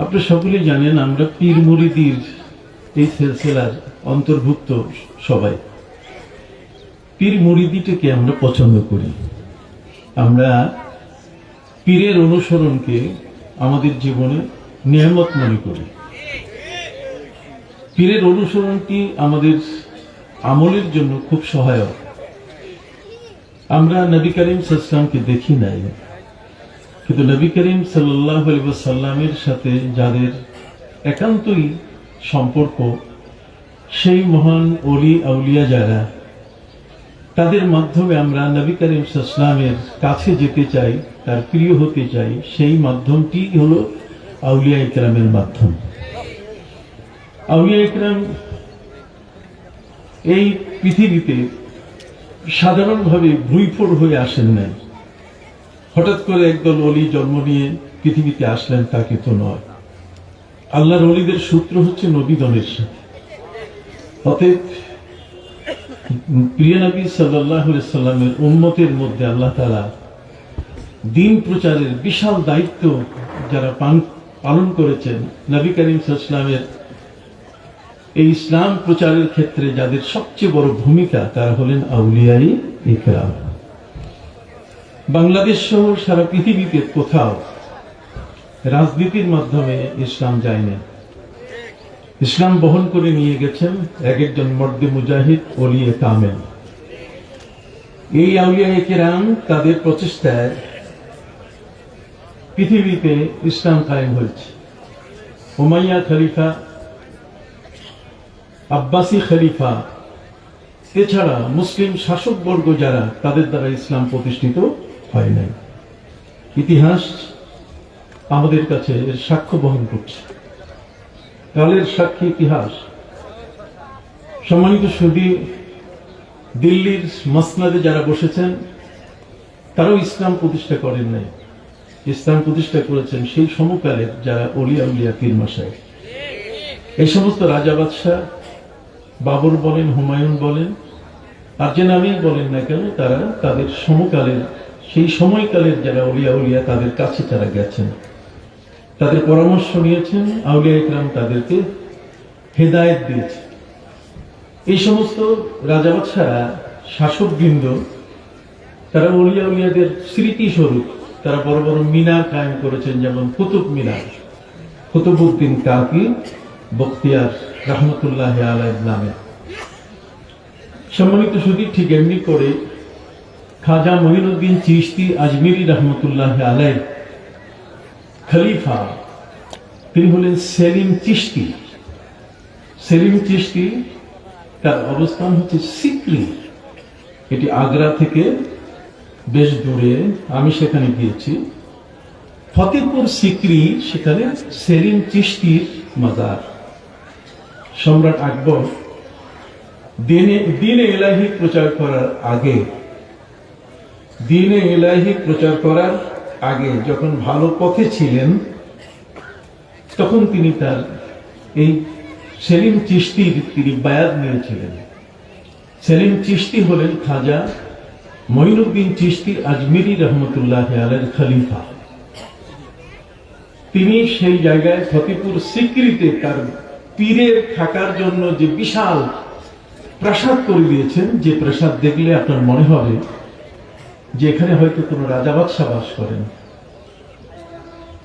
আপনারা সকলেই জানেন আমরা পীর মুরিদির এই সিলসিলার অন্তর্ভুক্ত সবাই। পীর মুরিদিটাকে আমরা পছন্দ করি। আমরা পীরের অনুসরণকে আমাদের জীবনে নিয়ামত মনে করি। পীরের অনুসরণটি আমাদের আমলের জন্য খুব সহায়ক। আমরা নবী করিম সাল্লাল্লাহু আলাইহি ওয়াসাল্লামকে দেখি নাই, কিন্তু নবী করিম সাল্লাল্লাহু আলাইহি ওয়াসাল্লামের সাথে যাদের একান্তই সম্পর্ক, সেই মহান ওলি আউলিয়া যারা, তাদের মাধ্যমে আমরা নবী করিম সাল্লাল্লাহু আলাইহি ওয়াসাল্লামের কাছে যেতে চাই, তার প্রিয় হতে চাই। সেই মাধ্যমটি হলো আউলিয়া ইকরামের মাধ্যম। আউলিয়া ইকরাম এই পৃথিবীতে সাধারণভাবে ভুঁইফোড় হয়ে আসেন নাই। হঠাৎ করে একদল অলি জন্ম নিয়ে পৃথিবীতে আসলেন, তা কিন্তু নয়। আল্লাহর অলিদের সূত্র হচ্ছে নবীগণের সাথে। অতএব প্রিয় নবী সাল্লাল্লাহু আলাইহি ওয়াসাল্লামের উম্মতের মধ্যে আল্লাহ তাআলা দ্বীন প্রচারের বিশাল দায়িত্ব যারা পালন করেছেন, নবী করিম সাল্লাল্লাহু আলাইহি ওয়াসাল্লামের এই ইসলাম প্রচারের ক্ষেত্রে যাদের সবচেয়ে বড় ভূমিকা, তারা হলেন আউলিয়াই ইকরাম। বাংলাদেশ সহ সারা পৃথিবীতে কোথাও রাজনীতির মাধ্যমে ইসলাম যায়নি। ইসলাম বহন করে নিয়ে গেছেন এক একজন মর্দে মুজাহিদ, ওলিয়ে কামেল। এই আউলিয়া ইকরাম তাদের প্রচেষ্টায় পৃথিবীতে ইসলাম কায়েম হয়েছে। উমাইয়া খলিফা, আব্বাসী খলিফা, এছাড়া মুসলিম শাসকবর্গ যারা, তাদের দ্বারা ইসলাম প্রতিষ্ঠিত হয় নাই। ইতিহাস আমাদের কাছে এর সাক্ষ্য বহন করছে, কালের সাক্ষী ইতিহাস। সম্মানিত সুধী, দিল্লির মসনদে যারা বসেছেন, তারাও ইসলাম প্রতিষ্ঠা করেন নাই। ইসলাম প্রতিষ্ঠা করেছেন সেই সমকালের যারা ওলিয়া উলিয়া পীর মাশায়েখ। এই সমস্ত রাজা বাদশাহ, বাবর বলেন, হুমায়ুন বলেন, আর যে নামেই বলেন না কেন, তারা তাদের সমকালের, সেই সময়কালের যারা ওলিয়া উলিয়া, তাদের কাছে তারা গেছেন, তাদের পরামর্শ নিয়েছেন। আউলিয়া ইকরাম তাদেরকে হেদায়েত দিয়েছে। এই সমস্ত রাজা বাদশাহরা, শাসকবৃন্দ, তারা ওলিয়া উলিয়াদের স্মৃতি স্বরূপ তারা বড় বড় মিনার কায়েম করেছেন, যেমন কুতুব মিনার, কুতুবউদ্দিন কাকি বখতিয়ার রহমতুল্লাহ আলাইহি নামে। সম্মানিত সুধী, ঠিক এমনি করে খাজা মঈনুদ্দিন চিশতি আজমিরি রহমতুল্লাহ আলাইহি খলিফা, তিনি হলেন সেলিম চিশতি। সেলিম চিশতি তার অবস্থান হচ্ছে সিকরি, এটি আগ্রা থেকে বেশ দূরে। আমি সেখানে গিয়েছি, ফতেপুর সিকরি, সেখানে সেলিম চিশতির মাজার। সম্রাট আকবর দ্বীনে ইলাহি প্রচার করার আগে, দ্বীনে ইলাহি প্রচার করার আগে যখন ভালো পথে ছিলেন, তখন তিনি তার এই সেলিম চিশতির তিনি বায়াত নিয়েছিলেন। সেলিম চিশতি হলেন খাজা মঈনুদ্দিন চিশতি আজমিরি রহমতুল্লাহ আলাইহির খলিফা। তিনি সেই জায়গায় ফতেপুর সিকরিতে তার পীরের থাকার জন্য যে বিশাল প্রাসাদ করে দিয়েছেন, যে প্রাসাদ দেখলে আপনার মনে হবে যে এখানে হয়তো কোনো রাজা বাদশাহ বাস করেন।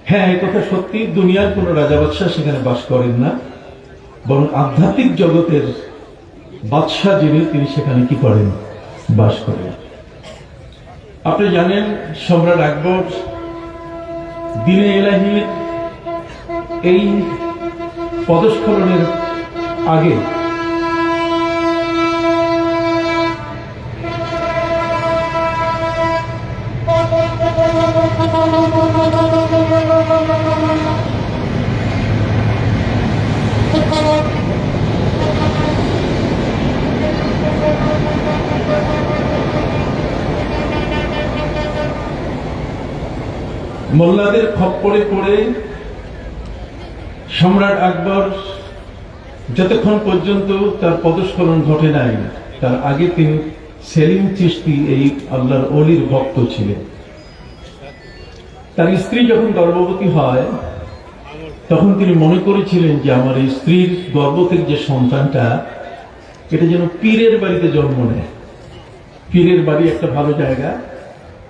হ্যাঁ, এই কথা সত্যি, দুনিয়ার কোনো রাজা বাদশাহ সেখানে বাস করেন না, বরং আধ্যাত্মিক জগতের বাদশাহ যিনি, তিনি সেখানে কি করেন? বাস করেন। আপনি জানেন, সম্রাট আকবর দ্বীনে ইলাহির এই পদস্খলনের আগে মোল্লাদের খপ্পরে পড়ে সম্রাট আকবর যতক্ষণ পর্যন্ত তার পদস্খলন ঘটে নাই, তার আগে তিনি সেলিম চিশতি এই আল্লাহর ওলির ভক্ত ছিলেন। তার স্ত্রী যখন গর্ভবতী হয়, তখন তিনি মনে করেছিলেন যে আমার এই স্ত্রীর গর্ভ থেকে যে সন্তানটা, এটা যেন পীরের বাড়িতে জন্ম নেয়। পীরের বাড়ি একটা ভালো জায়গা,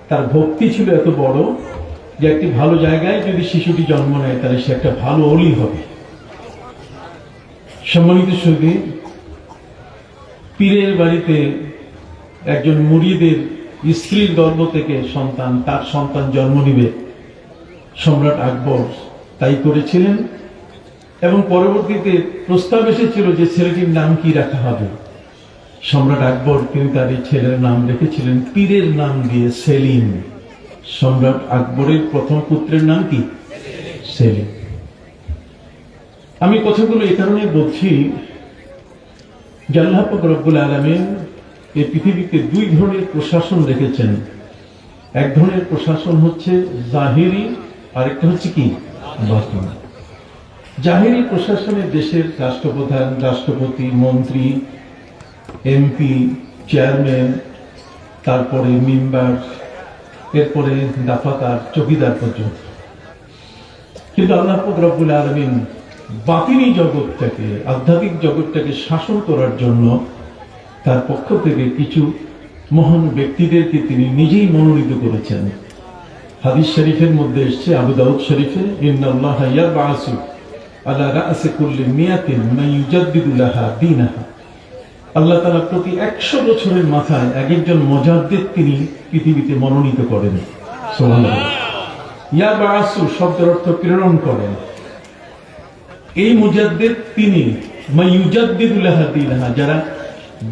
তার ভক্তি ছিল এত বড় যে একটি ভালো জায়গায় যদি শিশুটি জন্ম নেয় তাহলে সে একটা ভালো অলি হবে। সম্মানিত সুধী, পীরের বাড়িতে একজন মুরিদের স্ত্রীর গর্ভ থেকে তার সন্তান জন্ম নিবে, সম্রাট আকবর তাই করেছিলেন। এবং পরবর্তীতে প্রস্তাব এসেছিল যে ছেলেটির নাম কি রাখা হবে। সম্রাট আকবর তিনি তার এই ছেলের নাম রেখেছিলেন পীরের নাম দিয়ে সেলিম। সম্রাট আকবরের প্রথম পুত্রের নাম কি? সেলিম। আমি কথাগুলো এই কারণে বলছি যে আল্লাহ পাক রব্বুল আলামিন এই পৃথিবীতে দুই ধরনের প্রশাসন রেখেছেন। এক ধরনের প্রশাসন হচ্ছে জাহিরি, আরেকটা হচ্ছে কি বাতিনি। জাহিরি প্রশাসনে দেশের রাষ্ট্রপ্রধান, রাষ্ট্রপতি, মন্ত্রী, এমপি, চেয়ারম্যান, তারপরে মেম্বার, এরপরে দাফাদার, চৌকিদার পর্যন্ত। কিন্তু আল্লাহ পাক রব্বুল আলামিন বাতিনি জগৎটাকে, আধ্যাত্মিক জগৎটাকে শাসন করার জন্য তার পক্ষ থেকে কিছু মহান ব্যক্তিদেরকে তিনি নিজেই মনোনীত করেছেন। হাদিস শরীফের মধ্যে এসেছে, আবু দাউদ শরীফে, ইন্নাল্লাহা ইয়াবআসু আলা রাসি কুল্লি মিয়াতিন মান ইউজাদ্দিদু লাহা দীনাহা। আল্লাহ তাআলা প্রতি 100 বছরের মাথায় একজন মুজাদ্দিদ তিনি পৃথিবীতে মনোনীত করেন। সুবহানাল্লাহ। ইয়াবআসু শব্দের অর্থ প্রেরণ করেন। এই মুজাদ্দিদ তিনি মান ইউজাদ্দিদু লাহা দীনাহা, যারা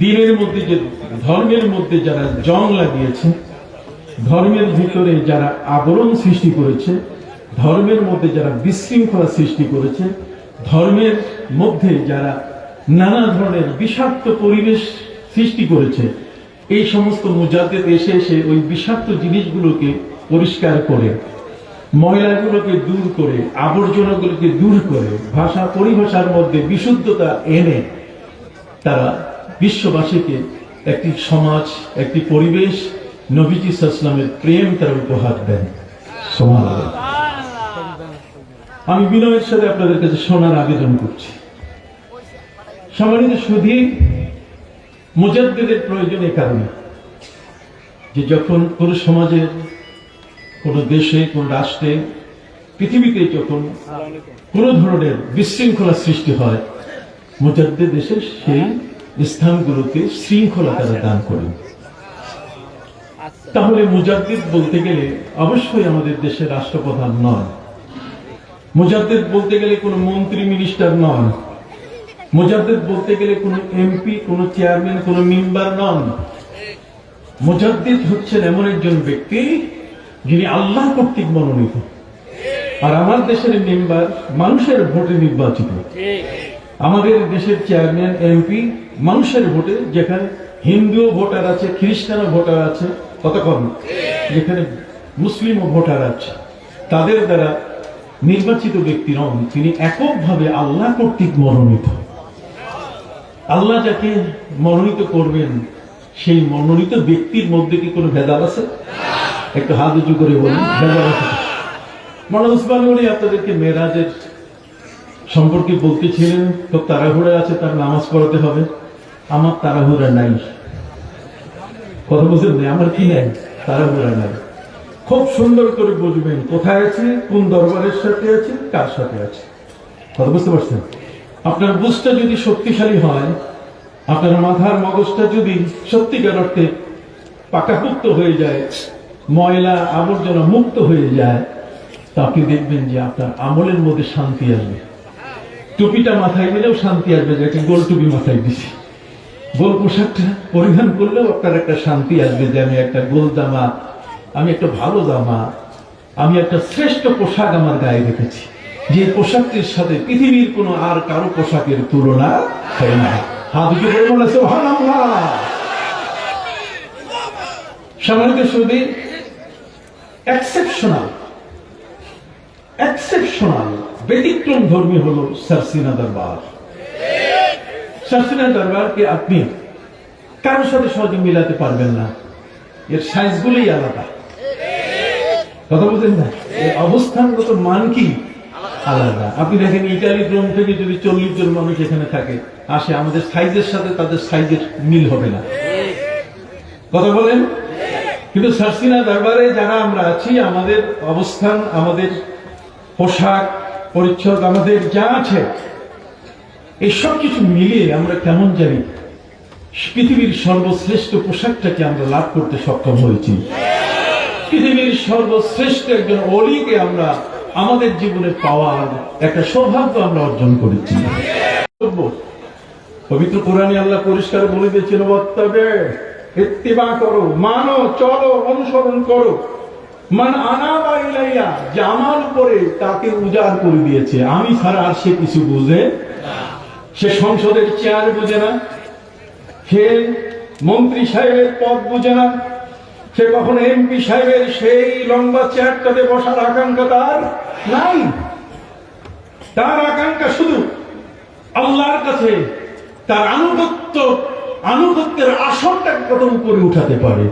দিনের মধ্যে, যে ধর্মের মধ্যে যারা জং লাগিয়েছে, ধর্মের ভিতরে যারা আবরণ সৃষ্টি করেছে, ধর্মের মধ্যে যারা বিশৃঙ্খলা সৃষ্টি করেছে, ধর্মের মধ্যে যারা নানা ধরনের বিষাক্ত পরিবেশ সৃষ্টি করেছে, এই সমস্ত মুজাদ্দিদ এসে এসে ওই বিষাক্ত জিনিসগুলোকে পরিষ্কার করে, ময়লাগুলোকে দূর করে, আবর্জনাগুলোকে দূর করে, ভাষা পরিভাষার মধ্যে বিশুদ্ধতা এনে তারা বিশ্ববাসীকে একটি সমাজ, একটি পরিবেশ, নবীজি সাল্লাল্লাহু আলাইহি ওয়াসাল্লামের প্রেম তারা উপহার দেন। সুবহানাল্লাহ। আমি বিনয়ের সাথে আপনাদের কাছে শোনার আবেদন করছি। সম্মানিত সুধী, মুজাদ্দিদের প্রয়োজন এই কারণে যে যখন কোন সমাজে, কোন দেশে, কোন রাষ্ট্রে, পৃথিবীতে যখন কোন ধরনের বিশৃঙ্খলা সৃষ্টি হয়, মুজাদ্দিদ এসে সেই স্থানগুলোতে শৃঙ্খলা তারা দান করেন। তাহলে মুজাদ্দিদ বলতে গেলে অবশ্যই আমাদের দেশের রাষ্ট্রপ্রধান নয়। মুজাদ্দিদ বলতে গেলে কোনো মন্ত্রী, মিনিস্টার নন। মুজাদ্দিদ বলতে গেলে কোনো এমপি, কোনো চেয়ারম্যান, কোনো মেম্বার নন। মুজাদ্দিদ হচ্ছেন এমন একজন ব্যক্তি যিনি আল্লাহ কর্তৃক মনোনীত। আর আমার দেশের মেম্বার মানুষের ভোটে নির্বাচিত। আমাদের দেশের চেয়ারম্যান, এমপি মানুষের ভোটে, যেখানে হিন্দুও ভোটার আছে, খ্রিস্টানও ভোটার আছে, কতক্ষণ যেখানে মুসলিমও ভোটার আছে, তাদের দ্বারা নির্বাচিত ব্যক্তি নন, তিনি এককভাবে আল্লাহ কর্তৃক মনোনীত। আল্লাহ যাকে মনোনীত করবেন সেই মনোনীত ব্যক্তির মধ্যে কি কোনো ভেদাল আছে? একটু হাত উঁচু করে বলুন, ভেদাল আছে? মৌলানা উসমান গনি আপনাদেরকে মেরাজের সম্পর্কে বলতেছিলেন, তো তাড়াহুড়া আছে, তার নামাজ পড়াতে হবে। আমার তাড়াহুড়া নাই। কথা বলছেন না? আমার কি নাই? তাড়াহুড়া নাই। খুব সুন্দর করে বুঝবেন কোথায় আছে, কোন দরবারের সাথে আছে, কার সাথে আছে। কথা বুঝতে পারছেন? আপনার বুঝটা যদি শক্তিশালী হয়, আপনার মাথার মগজটা যদি সত্যিকার অর্থে পাকাপুক্ত হয়ে যায়, ময়লা আবর্জনা মুক্ত হয়ে যায়, তা আপনি দেখবেন যে আপনার আমলের মধ্যে শান্তি আসবে। টুপিটা মাথায় দিলেও শান্তি আসবে, যে একটা গোল টুপি মাথায় দিছি। গোল পোশাকটা পরিধান করলেও আপনার একটা শান্তি আসবে যে আমি একটা গোল জামা, আমি একটা ভালো জামা, আমি একটা শ্রেষ্ঠ পোশাক আমার গায়ে রেখেছি, যে পোশাকটির সাথে পৃথিবীর কোনো আর কারো পোশাকের তুলনা হয় না। হাত উঁচু করে বলে সুবহানাল্লাহ। সম্মানিত সুধী, এক্সেপশনাল ব্যতিক্রম ধর্মী হলো সারসিনা দরবার। সারসিনা দরবারকে আপনি কারোর সাথে সহজে মিলাতে পারবেন না। এর সাইজগুলোই আলাদা। কথা বলছেন না? এর অবস্থানগত মান কি আলাদা। আপনি দেখেন ইটালি রোম থেকে যদি 40 জন মানুষ এখানে থাকে আসে, আমাদের সাইজের সাথে তাদের সাইজের মিল হবে না, কথা বলেন। কিন্তু সার্সিনা দরবারে যারা আমরা আছি, আমাদের অবস্থান, আমাদের পোশাক পরিচ্ছদ, আমাদের যা আছে, এই সব কিছু মিলিয়ে আমরা কেমন জানি পৃথিবীর সর্বশ্রেষ্ঠ পোশাকটাকে আমরা লাভ করতে সক্ষম হয়েছি। পৃথিবীর সর্বশ্রেষ্ঠ একজন অলিকে আমরা আমাদের জীবনে পাওয়ার একটা সৌভাগ্য আমরা অর্জন করেছি। পবিত্র কোরআনে আল্লাহ পরিষ্কার বলে দিয়েছেন, ওয়াত্তাবে, ইত্তিবা করো, মানো, চলো, অনুসরণ করো, মান আনাবা ইলাইয়া, যে আমার উপরে তাকে উজাড় করে দিয়েছে, আমি ছাড়া আর সে কিছু বুঝে না। সে সংসদের চেয়ার বুঝে না, সে মন্ত্রী সাহেবের পদ বুঝে না, সে কখনো এমপি সাহেবের সেই লম্বা চেয়ারটাতে বসার আকাঙ্ক্ষা তার নাই। তার আকাঙ্ক্ষা শুধু আল্লাহর কাছে তার আনুগত্যের আসনটাকে কত উপরে উঠাতে পারে,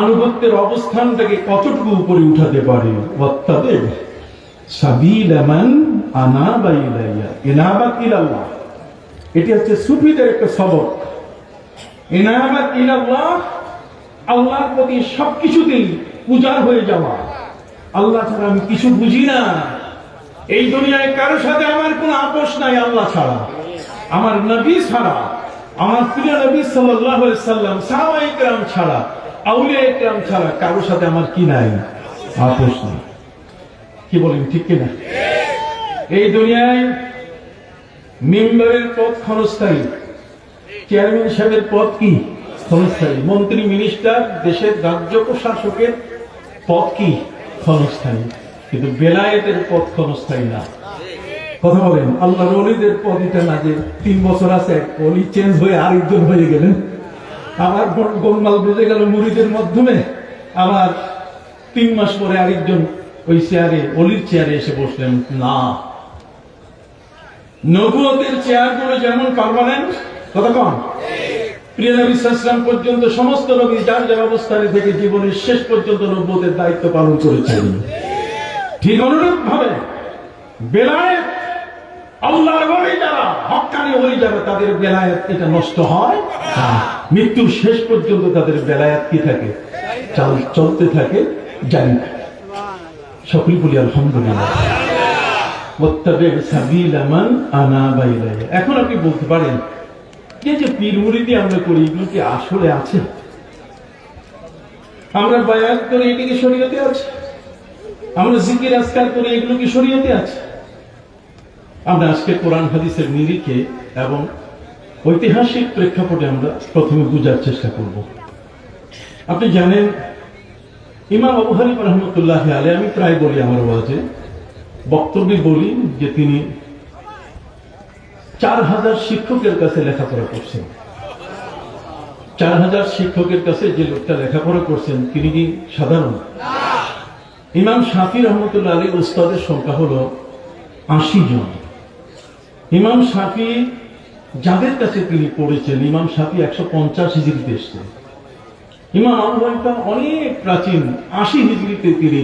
আনুগত্যের অবস্থানটাকে কতটুকু উপরে উঠাতে পারে। ওয়াত্তাবে সাবিলা মান আনাবা ইলাইয়া, ইনাবাত ইলাল্লাহ, এটি হচ্ছে সুফিদের একটা সবক। ইনাবাত ইলাল্লাহ, আল্লাহর প্রতি সবকিছুতেই উজাড় হয়ে যাওয়া। আল্লাহ ছাড়া আমি কিছু বুঝি না, এই দুনিয়ায় কারোর সাথে আমার কোনো আপোষ নাই আল্লাহ ছাড়া, আমার নবী ছাড়া, আমার প্রিয় নবী সাল্লাল্লাহু আলাইহি সাল্লাম, সাহাবায়ে কেরাম ছাড়া, আউলিয়ায়ে কেরাম ছাড়া কারোর সাথে আমার কি নাই, আপোষ নাই। কি বলেন, ঠিক কিনা? এই দুনিয়ায় মেম্বারের পদ ক্ষণস্থায়ী, চেয়ারম্যান সাহেবের পদ কি ক্ষণস্থায়ী, মন্ত্রী মিনিস্টার, দেশের রাজ্য প্রশাসকের পদ কি ক্ষণস্থায়ী, কিন্তু বেলায়েতের পদ ক্ষণস্থায়ী না, কথা বলেন। আল্লাহর ওলিদের পদ এটা না যে 3 বছর আছে, ওলি চেঞ্জ হয়ে আরেকজন হয়ে গেলেন, আবার গোলমাল বেজে গেল মুরিদের মাধ্যমে, আবার 3 মাস পরে আরেকজন ওই চেয়ারে, ওলির চেয়ারে এসে বসলেন না। নবুয়তের চেয়ারগুলো যেমন পার্মানেন্ট, কথা কন, প্রিয় নবী সাল্লাল্লাহু আলাইহি ওয়াসাল্লাম পর্যন্ত সমস্ত নবী যার যার অবস্থানে থেকে জীবনের শেষ পর্যন্ত নবুয়তের দায়িত্ব পালন করেছেন। ঠিক অনুরূপ ভাবে বেলায়েত, আল্লাহর ওলি যারা, হক্কানি ওলি যারা, তাদের বেলায়েত এটা নষ্ট হয় না, মৃত্যুর শেষ পর্যন্ত তাদের বেলায়েত কি থাকে, চলতে থাকে, জারি থাকে। সকলে বলি আলহামদুলিল্লাহ। ওয়াত্তাবি সাবিলা মান আনাবা ইলাইয়া। এখন আপনি বলতে পারেন যে পীর মুরিদি আমরা করি, এগুলো কি আসলে আছে? আমরা বায়াত করি, এটা কি শরীয়তে আছে? আমরা জিকির আজকার করি, এগুলো কি শরীয়তে আছে? আমরা আজকে কোরআন হাদিসের নিরিখে এবং ঐতিহাসিক প্রেক্ষাপটে আমরা প্রথমে বোঝার চেষ্টা করব। আপনি জানেন, ইমাম আবু হানিফা রাহমাতুল্লাহ আলাইহি, আমি প্রায় বলি আমার ওয়াজে, বক্তব্যে বলি যে তিনি 4000 শিক্ষকের কাছে লেখাপড়া করছেন। 4000 শিক্ষকের কাছে যে লোকটা লেখাপড়া করছেন তিনি কি সাধারণ? ইমাম শাফি রহমতুল্লাহ আলাইহি উস্তাদের সংখ্যা হলো 80 জন। ইমাম শাফি যাদের কাছে তিনি পড়েছেন, ইমাম শাফি 150 হিজরিতে এসেছেন। ইমাম আবু হানিফা অনেক প্রাচীন 80 হিজরিতে তিনি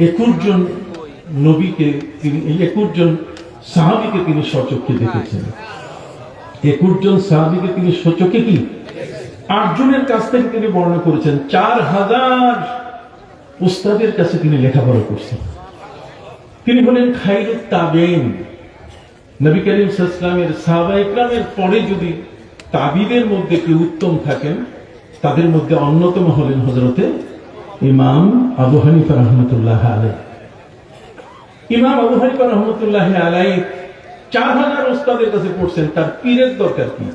21 জন নবীকে, তিনি 21 জন সাহাবীকে তিনি স্বচক্ষে দেখেছেন। 21 জন সাহাবীকে তিনি স্বচক্ষে কি 8 জনের কাছ থেকে তিনি বর্ণনা করেছেন। 4000 উস্তাদের কাছে তিনি লেখাপড়া করছেন। তিনি বলেন খায়রুত তাবেঈন, নবী করিম সাল্লাল্লাহু আলাইহি ওয়াসাল্লামের সাহাবায়ে কেরামের পরে যদি তাবিদের মধ্যে কেউ উত্তম থাকেন, তাদের মধ্যে অন্যতম হলেন হযরতে ইমাম আবু হানিফা রাহমাতুল্লাহ আলাইহি। ইমাম আবু হানিফা রাহমাতুল্লাহ আলাইহি 4000 উস্তাদের কাছে পড়ছেন, তার পীরের দরকার কি?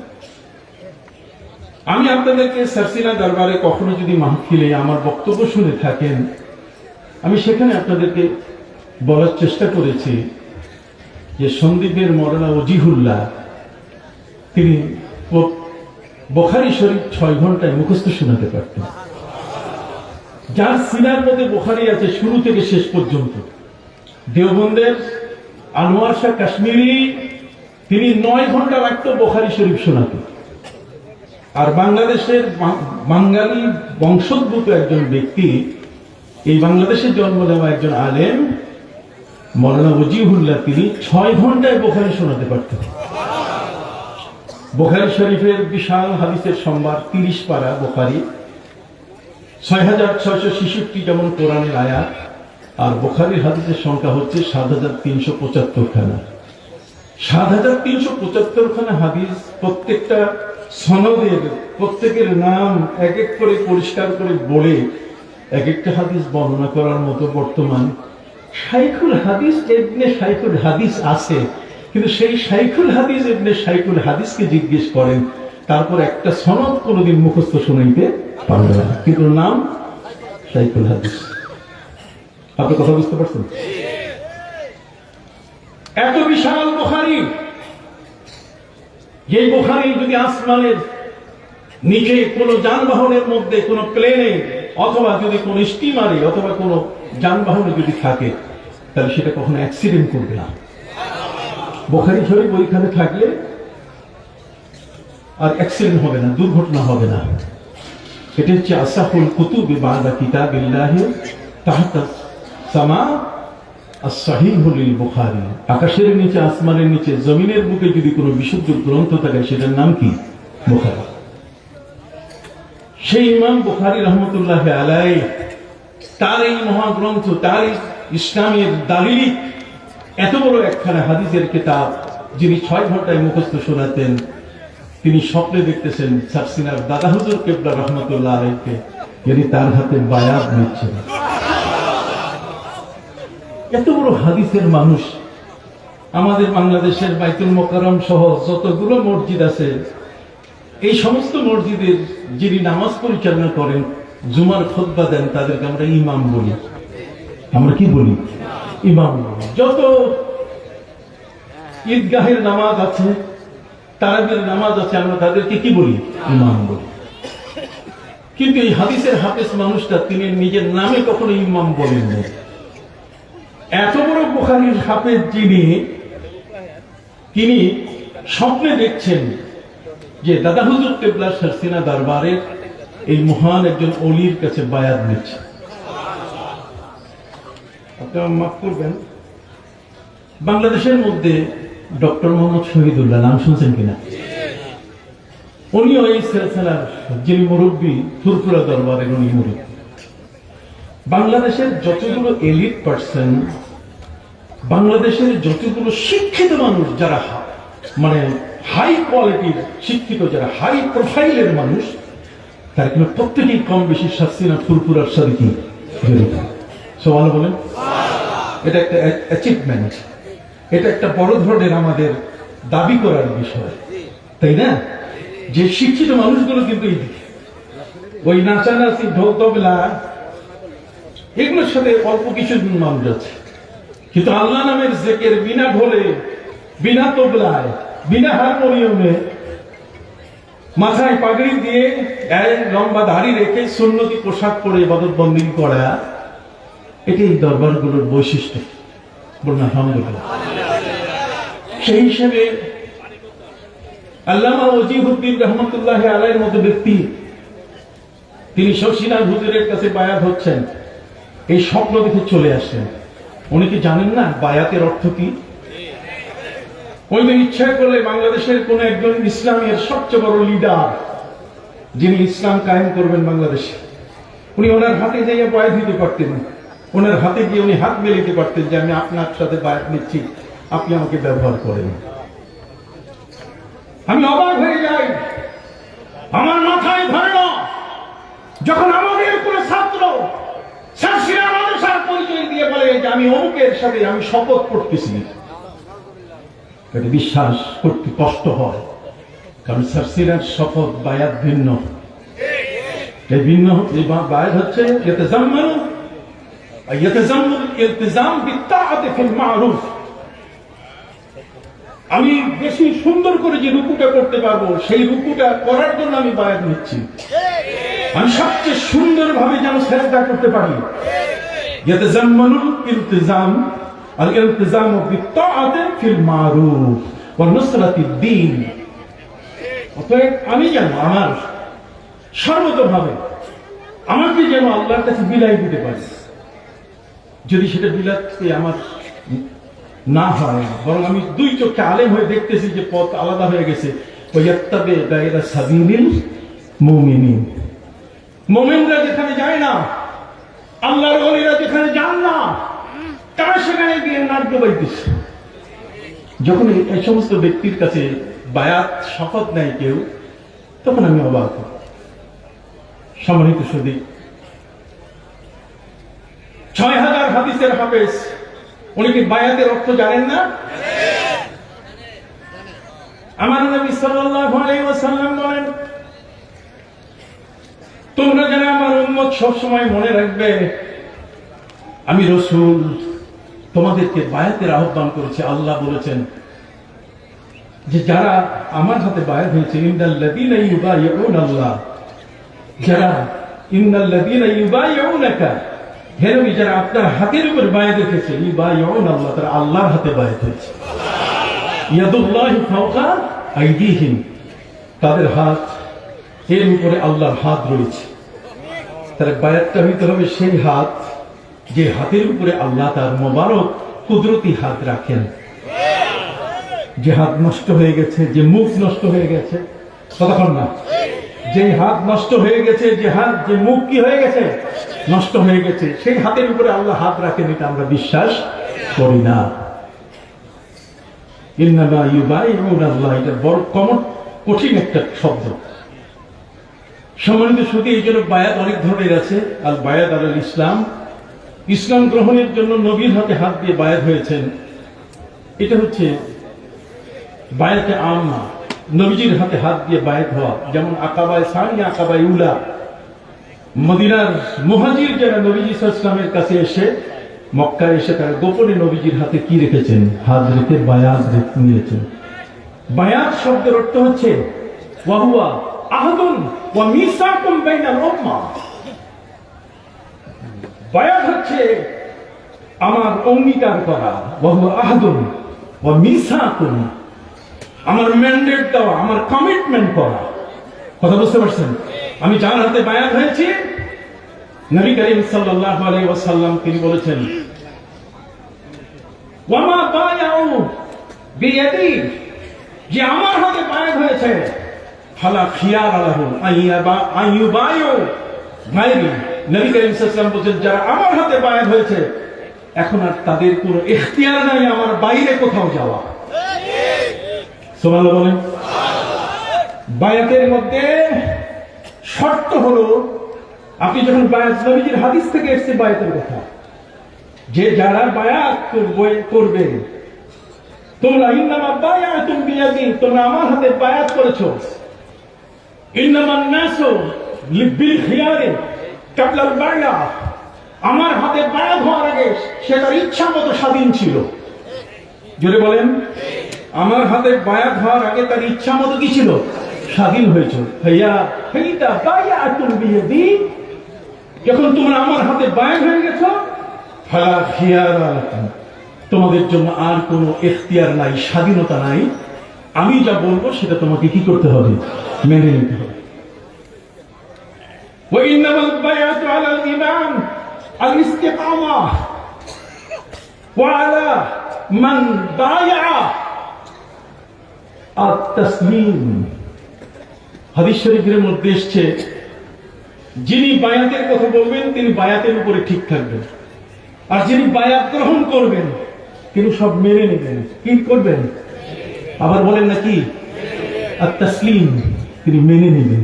আমি আপনাদেরকে সারসিনা দরবারে কখনো যদি মাহফিলে আমার বক্তব্য শুনে থাকেন, আমি সেখানে আপনাদেরকে বলার চেষ্টা করেছি যে সন্দীপের মওলানা ওজিহুল্লাহ তিনি বুখারী শরীফ 6 ঘন্টায় মুখস্থ শোনাতে পারতেন। যার সিনার মধ্যে বুখারী আছে শুরু থেকে শেষ পর্যন্ত। দেওবন্দের আনোয়ার শাহ কাশ্মীরি তিনি 9 ঘন্টা লাগতো বুখারী শরীফ শোনাতে। আর বাংলাদেশের বাঙালি বংশোদ্ভূত একজন ব্যক্তি, এই বাংলাদেশে জন্ম নেওয়া একজন আলেম, মৌলানা ওজিহুল্লাহ তিনি 6 ঘন্টায় বুখারী শোনাতে পারতেন। বুখারী শরীফের বিশাল হাদিসের সম্ভার, 30 পারা বুখারী, 6666 যেমন কোরআনের আয়াত, আর বুখারীর হাদিসের সংখ্যা হচ্ছে 7375 খানা। 7375 খানা হাদিস, প্রত্যেকটা সনদের প্রত্যেকের নাম এক এক করে পরিষ্কার করে বলে এক একটা হাদিস বর্ণনা করার মতো বর্তমান শাইখুল হাদিস ইবনে শাইখুল হাদিস আছে, কিন্তু সেই শাইখুল হাদিস ইবনে শাইখুল হাদিসকে জিজ্ঞেস করেন, তারপর একটা সনদ কোনোদিন মুখস্থ শুনাইতে পারবে না, কিন্তু নাম শাইখুল হাদিস। আপনি কথা বুঝতে পারছেন? এত বিশাল বুখারী, যে বুখারী যদি আসমানের নিচে কোন যানবাহনের মধ্যে, কোন প্লেনে, অথবা যদি কোন স্টিমারে অথবা কোন যানবাহনে যদি থাকে, তাহলে সেটা কখনো অ্যাক্সিডেন্ট করবে না। বুখারী শরীফ ওইখানে থাকলে আর অ্যাক্সিডেন্ট হবে না, দুর্ঘটনা হবে না। এটা হচ্ছে আসাহুল কুতুবি বা'দা কিতাবিল্লাহি তাহতা সামা as-সাহিহুল বুখারী। আকাশের নিচে, আসমানের নিচে, জমিনের বুকে যদি কোনো বিশুদ্ধ গ্রন্থ থাকে, সেটার নাম কি? বুখারী। সেই ইমাম বুখারী রহমতুল্লাহি আলাইহি, তার এই মহাগ্রন্থ, তার ইসলামের দালিল, এত বড় একখানা হাদিসের কিতাব, যিনি 6 ঘন্টায় মুখস্থ শোনাতেন, তিনি স্বপ্নে দেখতেছেন সারসিনার দাদা হুজুর কেবলা রহমতুল্লাহ আলাইহিকে, যিনি তার হাতে বায়াত নিচ্ছেন। এত বড় হাদিসের মানুষ। আমাদের বাংলাদেশের বাইতুল মোকাররম সহ যতগুলো মসজিদ আছে, এই সমস্ত মসজিদের যিনি নামাজ পরিচালনা করেন, জুমার খুতবা দেন, তাদেরকে আমরা ইমাম বলি। আমরা কি বলি? ইমাম। যত ঈদগাহের নামাজ আছে, তারাবির নামাজ আছে, আমরা তাদেরকে কি বলি? ইমাম বলি। কিন্তু এই হাদিসের হাফেজ মানুষটা, তিনি নিজের নামে কখনো ইমাম বলেন না। এত বড় বুখারীর হাফেজ যিনি, তিনি স্বপ্নে দেখছেন যে দাদা হুজুর কেবলা সারসিনা দরবারের এই মহান একজন ওলির কাছে বায়াত নিচ্ছে। আপনারা মাফ করবেন, বাংলাদেশের মধ্যে ডক্টর মোহাম্মদ শহীদুল্লাহ নাম শুনছেন কিনা? উনিও এই সিলসিলার যিনি মুরব্বী, ফুরফুরা দরবারের উনি মুরব্বী। বাংলাদেশের যতগুলো এলিট পার্সন, বাংলাদেশের যতগুলো শিক্ষিত মানুষ, যারা মানে হাই কোয়ালিটির শিক্ষিত, যারা হাই প্রোফাইলের মানুষ, তারা কিন্তু প্রত্যেকেই কম বেশি সারসিনা ফুরফুরার সাথে কি জড়িত। সবাই বলেন, এটা একটা অ্যাচিভমেন্ট, এটা একটা বড় ধরনের আমাদের দাবি করার বিষয়, তাই না? যে শিক্ষিত মানুষগুলো কিন্তু ওই নাচানাচি, ঢোল তবলা, এগুলোর সাথে অল্প কিছু মানুষ আছে, কিন্তু আল্লাহ নামের জিকির বিনা ঢোলে, বিনা তবলায়, বিনা হারমোনিয়ামে, মাথায় পাগড়ি দিয়ে, লম্বা দাড়ি রেখে, সুন্নতি পোশাক পরে ইবাদত বন্দেগী করা, এটাই দরবারগুলোর বৈশিষ্ট্য। বলুন আলহামদুলিল্লাহ। সেই হিসেবে আল্লামা ওজিহুদ্দিন রহমতুল্লাহি আলাইহির মতো ব্যক্তি, তিনি শশিনাথ হুজুরের কাছে বায়াত হচ্ছেন, এই স্বপ্ন দেখে চলে আসেন। উনি কি জানেন না বায়াতের অর্থ কি? উনি ইচ্ছা করলে বাংলাদেশের কোন একজন ইসলামের সবচেয়ে বড় লিডার, যিনি ইসলাম কায়েম করবেন বাংলাদেশে, উনি ওনার হাতে যাইয়া বায়াত দিতে পারতেন। ওনার হাতে গিয়ে উনি হাত মেলাতে পারতেন যে আমি আপনার সাথে বায়াত নিচ্ছি, আপনি আমাকে ব্যবহার করেন। আমি অবাক হয়ে যাই, আমার মাথায় ধরে না, যখন আমাদের কোন ছাত্র সারসিনা মাদ্রাসার পরিচয় দিয়ে বলে যে আমি অমুকের সাথে আমি শপথ করতেছি, এটা বিশ্বাস করতে কষ্ট হয়, কারণ সারসিনার শপথ বায়াত ভিন্ন। এই ভিন্ন বায়াত হচ্ছে ইলতিজাম বিত্তাআতি ফিল মারুফ। আমি বেশি সুন্দর করে যে রুকুটা করতে পারবো, সেই রুকুটা করার জন্য আমি বায়াত নিচ্ছি। আমি সবচেয়ে সুন্দরভাবে যেন সেজদা করতে পারি। ইয়াতাজাম্মানুল ইলতিজাম আল ইলতিজাম বিত্তাআতি ফিল মারুফ ওয়া নুসরাতিদ দ্বীন। অতএব আমি যেন আমার সর্বতভাবে আমাকে যেন আল্লাহর কাছে বিলাই দিতে পারি। যদি সেটা বিলাতে আমার না হয় না, বরং আমি দুই চোখে আলেম হয়ে দেখতেছি যে পথ আলাদা হয়ে গেছে। ওয়াত্তাবি গায়রা সাবিলিল মুমিনিন, মুমিনরা যেখানে যায় না, আল্লাহর ওলিরা যেখানে যান না, তারা সেখানে গিয়ে নাক ডুবাইতেছে। যখন এই সমস্ত ব্যক্তির কাছে বায়াত শপথ নেয় কেউ, তখন আমি অবাক হই। সম্মানিত সুধী, ৬,০০০ হাদিসের হাফেজ, উনি কি বায়াতের অর্থ জানেন না? আমার নবী সাল্লাল্লাহু আলাইহি ওয়াসাল্লাম বলেন, তোমরা যারা আমার উম্মত সবসময় মনে রাখবে, আমি রাসূল তোমাদেরকে বায়াতের আহ্বান করেছি। আল্লাহ বলেছেন যে যারা আমার হাতে বায়াত হয়েছে, ইন্নাল্লাযীনা ইউবাইউনাল্লাহ, যারা ইন্নাল্লাযীনা ইউবাইউনাকা, হে নবী যারা আপনার হাতের উপর বায়াত রেখেছে, ইউবাইউনাল্লাহ, তারা আল্লাহর হাতে বায়াত হয়েছে। ইয়াদুল্লাহি ফাওকা আইদিহিম, তাদের হাত এর উপরে আল্লাহর হাত রয়েছে। তার বায়াতটা হইতে হবে সেই হাত যে হাতের উপরে আল্লাহ তার মোবারক কুদরতি হাত রাখেন। যে হাত নষ্ট হয়ে গেছে, যে মুখ নষ্ট হয়ে গেছে, ততক্ষণ না, যে হাত নষ্ট হয়ে গেছে, যে হাত, যে মুখ কি হয়ে গেছে, নষ্ট হয়ে গেছে, সেই হাতের উপরে আল্লাহ হাত রাখেন, এটা আমরা বিশ্বাস করি না। ইন্নামা ইউবাইউনাল্লাহ, এটা বড় কঠিন একটা শব্দ। সম্মানিত সুধী, এই জন্য বায়াত অনেক ধরনের আছে। আল বায়াত আল ইসলাম, ইসলাম গ্রহণের জন্য নবীর হাতে হাত দিয়ে বায়াত হয়েছেন, এটা হচ্ছে বায়াতে আম্মা, নবীজির হাতে হাত দিয়ে বায়াত হওয়া। যেমন আকাবায়ে সানিয়া, আকাবায়ে উলা, মদিনার মুহাজির যারা নবীজি সাল্লাল্লাহু আলাইহি ওয়াসাল্লামের কাছে এসে, মক্কায় এসে তারা গোপনে নবীজির হাতে কি রেখেছেন, হাত রেখে বায়াত নিয়েছেন। বায়াত শব্দের অর্থ হচ্ছে ওয়া হুয়া আহদুন ওয়া মিসাকুম বাইনাল উম্মাহ, বায়াত হচ্ছে আমার অঙ্গীকার করা, ওয়া হুয়া আহদুন ওয়া মিসাকুম, আমার ম্যান্ডেট দেওয়া, আমার কমিটমেন্ট করা। কথা বুঝতে পারছেন? আমি যার হাতে বায়াত হয়েছি, নবী করিম সাল্লাল্লাহু আলাইহি ওয়াসাল্লাম তিনি বলেছেন, ওয়া মা বায়াউ বিয়াদি, যে আমার হাতে বায়াত হয়েছে, ফালা খিয়ারা লাহু আইয়ুবায়ু গায়রি, নবী করিম সাল্লাল্লাহু আলাইহি ওয়াসাল্লাম বলেন যারা আমার হাতে বায়াত হয়েছে, এখন আর তাদের কোনো ইখতিয়ার নাই আমার বাইরে কোথাও যাওয়া। সুবহানাল্লাহ বলেন। বায়াতের মধ্যে শর্ত হলো, আপনি যখন বায়াত, নবীজির হাদিস থেকে এসেছে বায়াতের কথা, যে যারা বায়াত করবে, তোমরা ইন্নামা বায়াতুম বিয়াদি, তোমরা আমার হাতে বায়াত করেছো। ইন্নামান নাসু বিল খিয়ারি কাবলাল বায়া, আমার হাতে বায়াত হওয়ার আগে সে তার ইচ্ছা মতো স্বাধীন ছিল। জোরে বলেন, আমার হাতে বায়াত হওয়ার আগে তার ইচ্ছা মতো কি ছিল, স্বাধীন হয়েছে। ভাইয়া ফাইদা বায়াতুম বিয়াদি, যখন তোমরা আমার হাতে বায়াত হয়ে গেছো, ফালা খিয়ারা লাকুম, তোমাদের জন্য আর কোনো ইখতিয়ার নাই, স্বাধীনতা নাই। আমি যা বলবো সেটা তোমাকে কি করতে হবে, মেনে নিতে হবে। ওয়া ইন্নামাল বায়াতু আলাল ইমান আল ইস্তিকামা ওয়া আলা মান বায়া আত তাসলিম। হাদিস শরীফের মধ্যে এসেছে, যিনি বায়াতের কথা বলবেন তিনি বায়াতের উপরে ঠিক থাকবেন, আর যিনি বায়াত গ্রহণ করবেন তিনি সব মেনে নেবেন। কি করবেন? আবার বলেন নাকি, আর তাসলিম, তিনি মেনে নেবেন।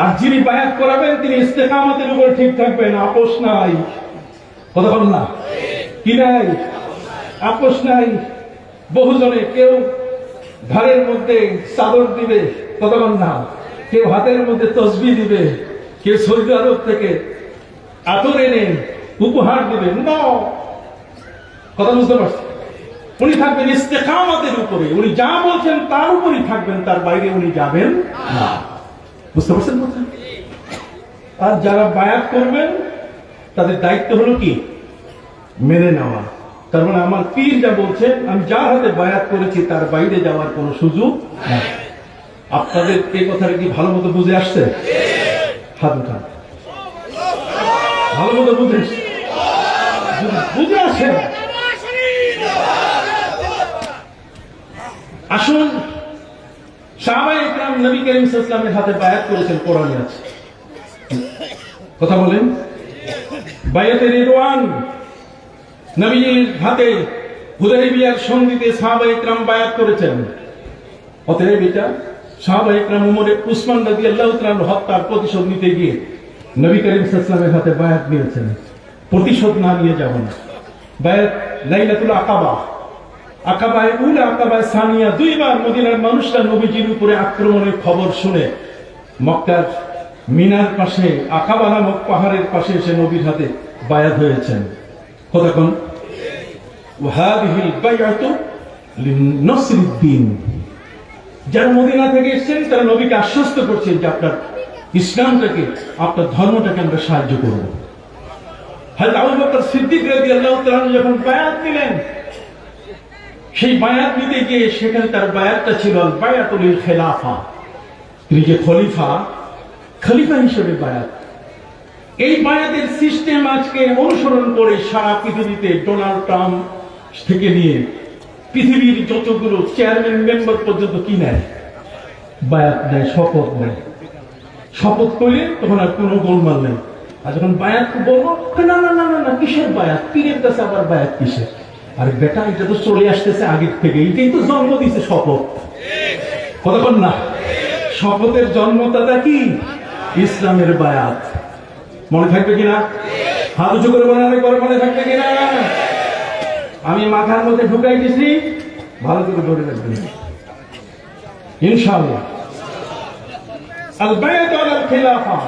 আর যিনি বায়াত করাবেন তিনি ইস্তেকামতের উপরে ঠিক থাকবেন, আপোষ নাই। কথা বলেন না, কি নাই? আপোষ নাই। বহুজনে কেউ ঘরের মধ্যে চাদর দিবে, কথা বলেন না, কেউ হাতের মধ্যে তসবিহ দিবে, কেউ সৌদি আরব থেকে আতর এনে উপহার দিবে। কথা বুঝতে পারছেন? উনি থাকবেন ইস্তেকামতের উপরে, উনি যা বলছেন তার উপরই থাকবেন, তার বাইরে উনি যাবেন না। বুঝতে পারছেন কথা? আর যারা বায়াত করবেন তাদের দায়িত্ব হলো কি, মেনে নেওয়া। তার মানে আমার পীর যা বলছেন, আমি যার হাতে বায়াত করেছি তার বাইরে যাওয়ার কোনো সুযোগ নেই। আপনাদের এই কথাটা কি ভালো মতো বুঝে আসছে? হাত উঠান, ভালো মতো বুঝে আসছে। বুঝে আসে আসুন, সাহাবায়ে ইকরাম নবী করিম সাল্লাল্লাহু আলাইহি ওয়াসাল্লামের হাতে বায়াত করেছেন, কোরআনে আছে। কথা বলেন, বায়াতে রিদওয়ান নবীর হাতে হুদায়বিয়ার সন্ধিতে সাহাবায়ে ইকরাম বায়াত করেছেন। অতএব এটা সাহাবায়ে ইকরাম উসমান রাদিয়াল্লাহু তাআলা হত্যার প্রতিশোধ নিতে গিয়ে নবী করিম সাল্লাল্লাহু আলাইহি ওয়াসাল্লামের হাতে বায়াত নিয়েছেন। প্রতিশোধ না নিয়ে যাব না। বায়াত লাইলাতুল আকাবা, আকাবায়ে উলা, আকাবায়ে সানিয়া, দুইবার মদিনার মানুষরা নবীজির উপরে আক্রমণের খবর শুনে মক্কার মিনার পাশে আকাবা নামক পাহাড়ের পাশে এসে নবীর হাতে বায়াত হয়েছেন। কতক্ষণ? ওয়াহাদিহিল বাইআতু লিনসরিদ দ্বীন। যারা মদিনা থেকে এসেছেন তারা নবীকে আশ্বস্ত করছেন যে আপনার ইসলামটাকে, আপনার ধর্মটাকে আমরা সাহায্য করব। হযরত আবু বকর সিদ্দিক রাদিয়াল্লাহু তাআলা যখন বায়াত নিলেন, সেই বায়াত নিতে গিয়ে সেখানে তার বায়াতটা ছিল বায়াতুল খেলাফা। তিনি যে খলিফা হিসেবে বায়াত। এই বায়াতের সিস্টেম আজকে অনুসরণ করে সারা পৃথিবীতে ডোনাল্ড ট্রাম্প থেকে নিয়ে পৃথিবীর যতগুলো চেয়ারম্যান মেম্বার পর্যন্ত কি নেয়? বায়াত নেয়, শপথ নেয়। শপথ করলে তখন আর কোনো গোলমাল নেই। আর যখন বায়াত বলবো, না না না না না, কিসের বায়াত? পীরের কাছে আবার বায়াত কিসের? আর বেটা, এটা তো চলে আসতেছে আগের থেকে, এটাই তো জন্ম দিয়েছে শপথ। কতক্ষণ না? শপথের জন্মদাতা কি? ইসলামের বায়াত। মনে থাকবে কিনা? হাত উঁচু করে মনে থাকবে কিনা? আমি মাথার মধ্যে ঢুকাই দিছি, ভালো করে ধরে রাখবেন ইনশাআল্লাহ। আল বায়াত আলাল খিলাফা।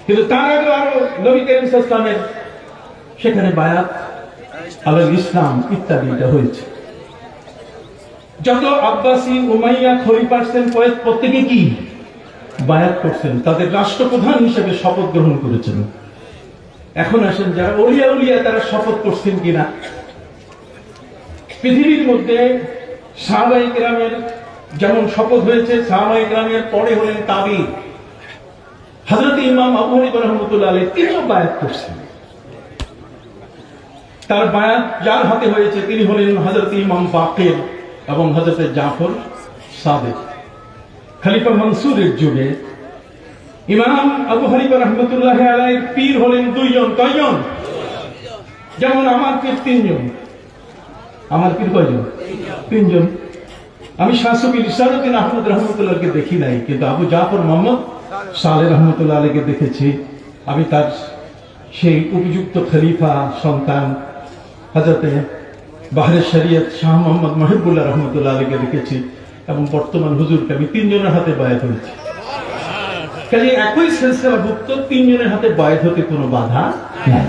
কিন্তু তার আগে আরো নবী করিম সাল্লাল্লাহু আলাইহি ওয়াসাল্লামের সেখানে বায়াত আলাল ইসলাম ইত্যাদি এটা হয়েছে। যত আব্বাসি উমাইয়া খলিফা আসছেন প্রত্যেকে কি বায়াত করছেন, তাদের রাষ্ট্রপ্রধান হিসেবে শপথ গ্রহণ করেছেন। এখন আসেন যারা ওলিয়া তারা শপথ করছেন কিনা? পৃথিবীর মধ্যে সাহাবায়ে কেরামের যেমন শপথ হয়েছে, সাহাবায়ে কেরামের পরে হলেন তাবি। হযরত ইমাম আবু হানিফা রাহমাতুল্লাহ আলাইহি তিনিও বায়াত করছেন। তার বায়াত যার হাতে হয়েছে তিনি হলেন হযরত ইমাম বাকির এবং হযরত জাফর সাদিক। খলিফা মনসুরের যুগে ইমাম আবু হানিফা রাহমাতুল্লাহ আলাইহির পীর হলেন দুইজন। কয়জন? যেমন আমার পীর তিনজন। আমার পীর কয়জন? তিনজন। আমি শাসকি ইসারউদ্দিন আহমদ রহমতুল্লাহকে দেখি নাই, কিন্তু আবু জাফর মোহাম্মদ সালেহ রহমতুল্লাহ আলাইহিকে দেখেছি। আমি তার সেই উপযুক্ত খলিফা সন্তান হযরতে বাহরে শরীয়ত শাহ মোহাম্মদ মহিবুল্লাহ রহমতুল্লাহ আলাইহিকে দেখেছি, এবং বর্তমান হুজুরকে আমি তিনজনের হাতে বায়াত হয়েছি। কাজে একই সিলসিলাভুক্ত তিনজনের হাতে বায়াত হতে কোনো বাধা নাই।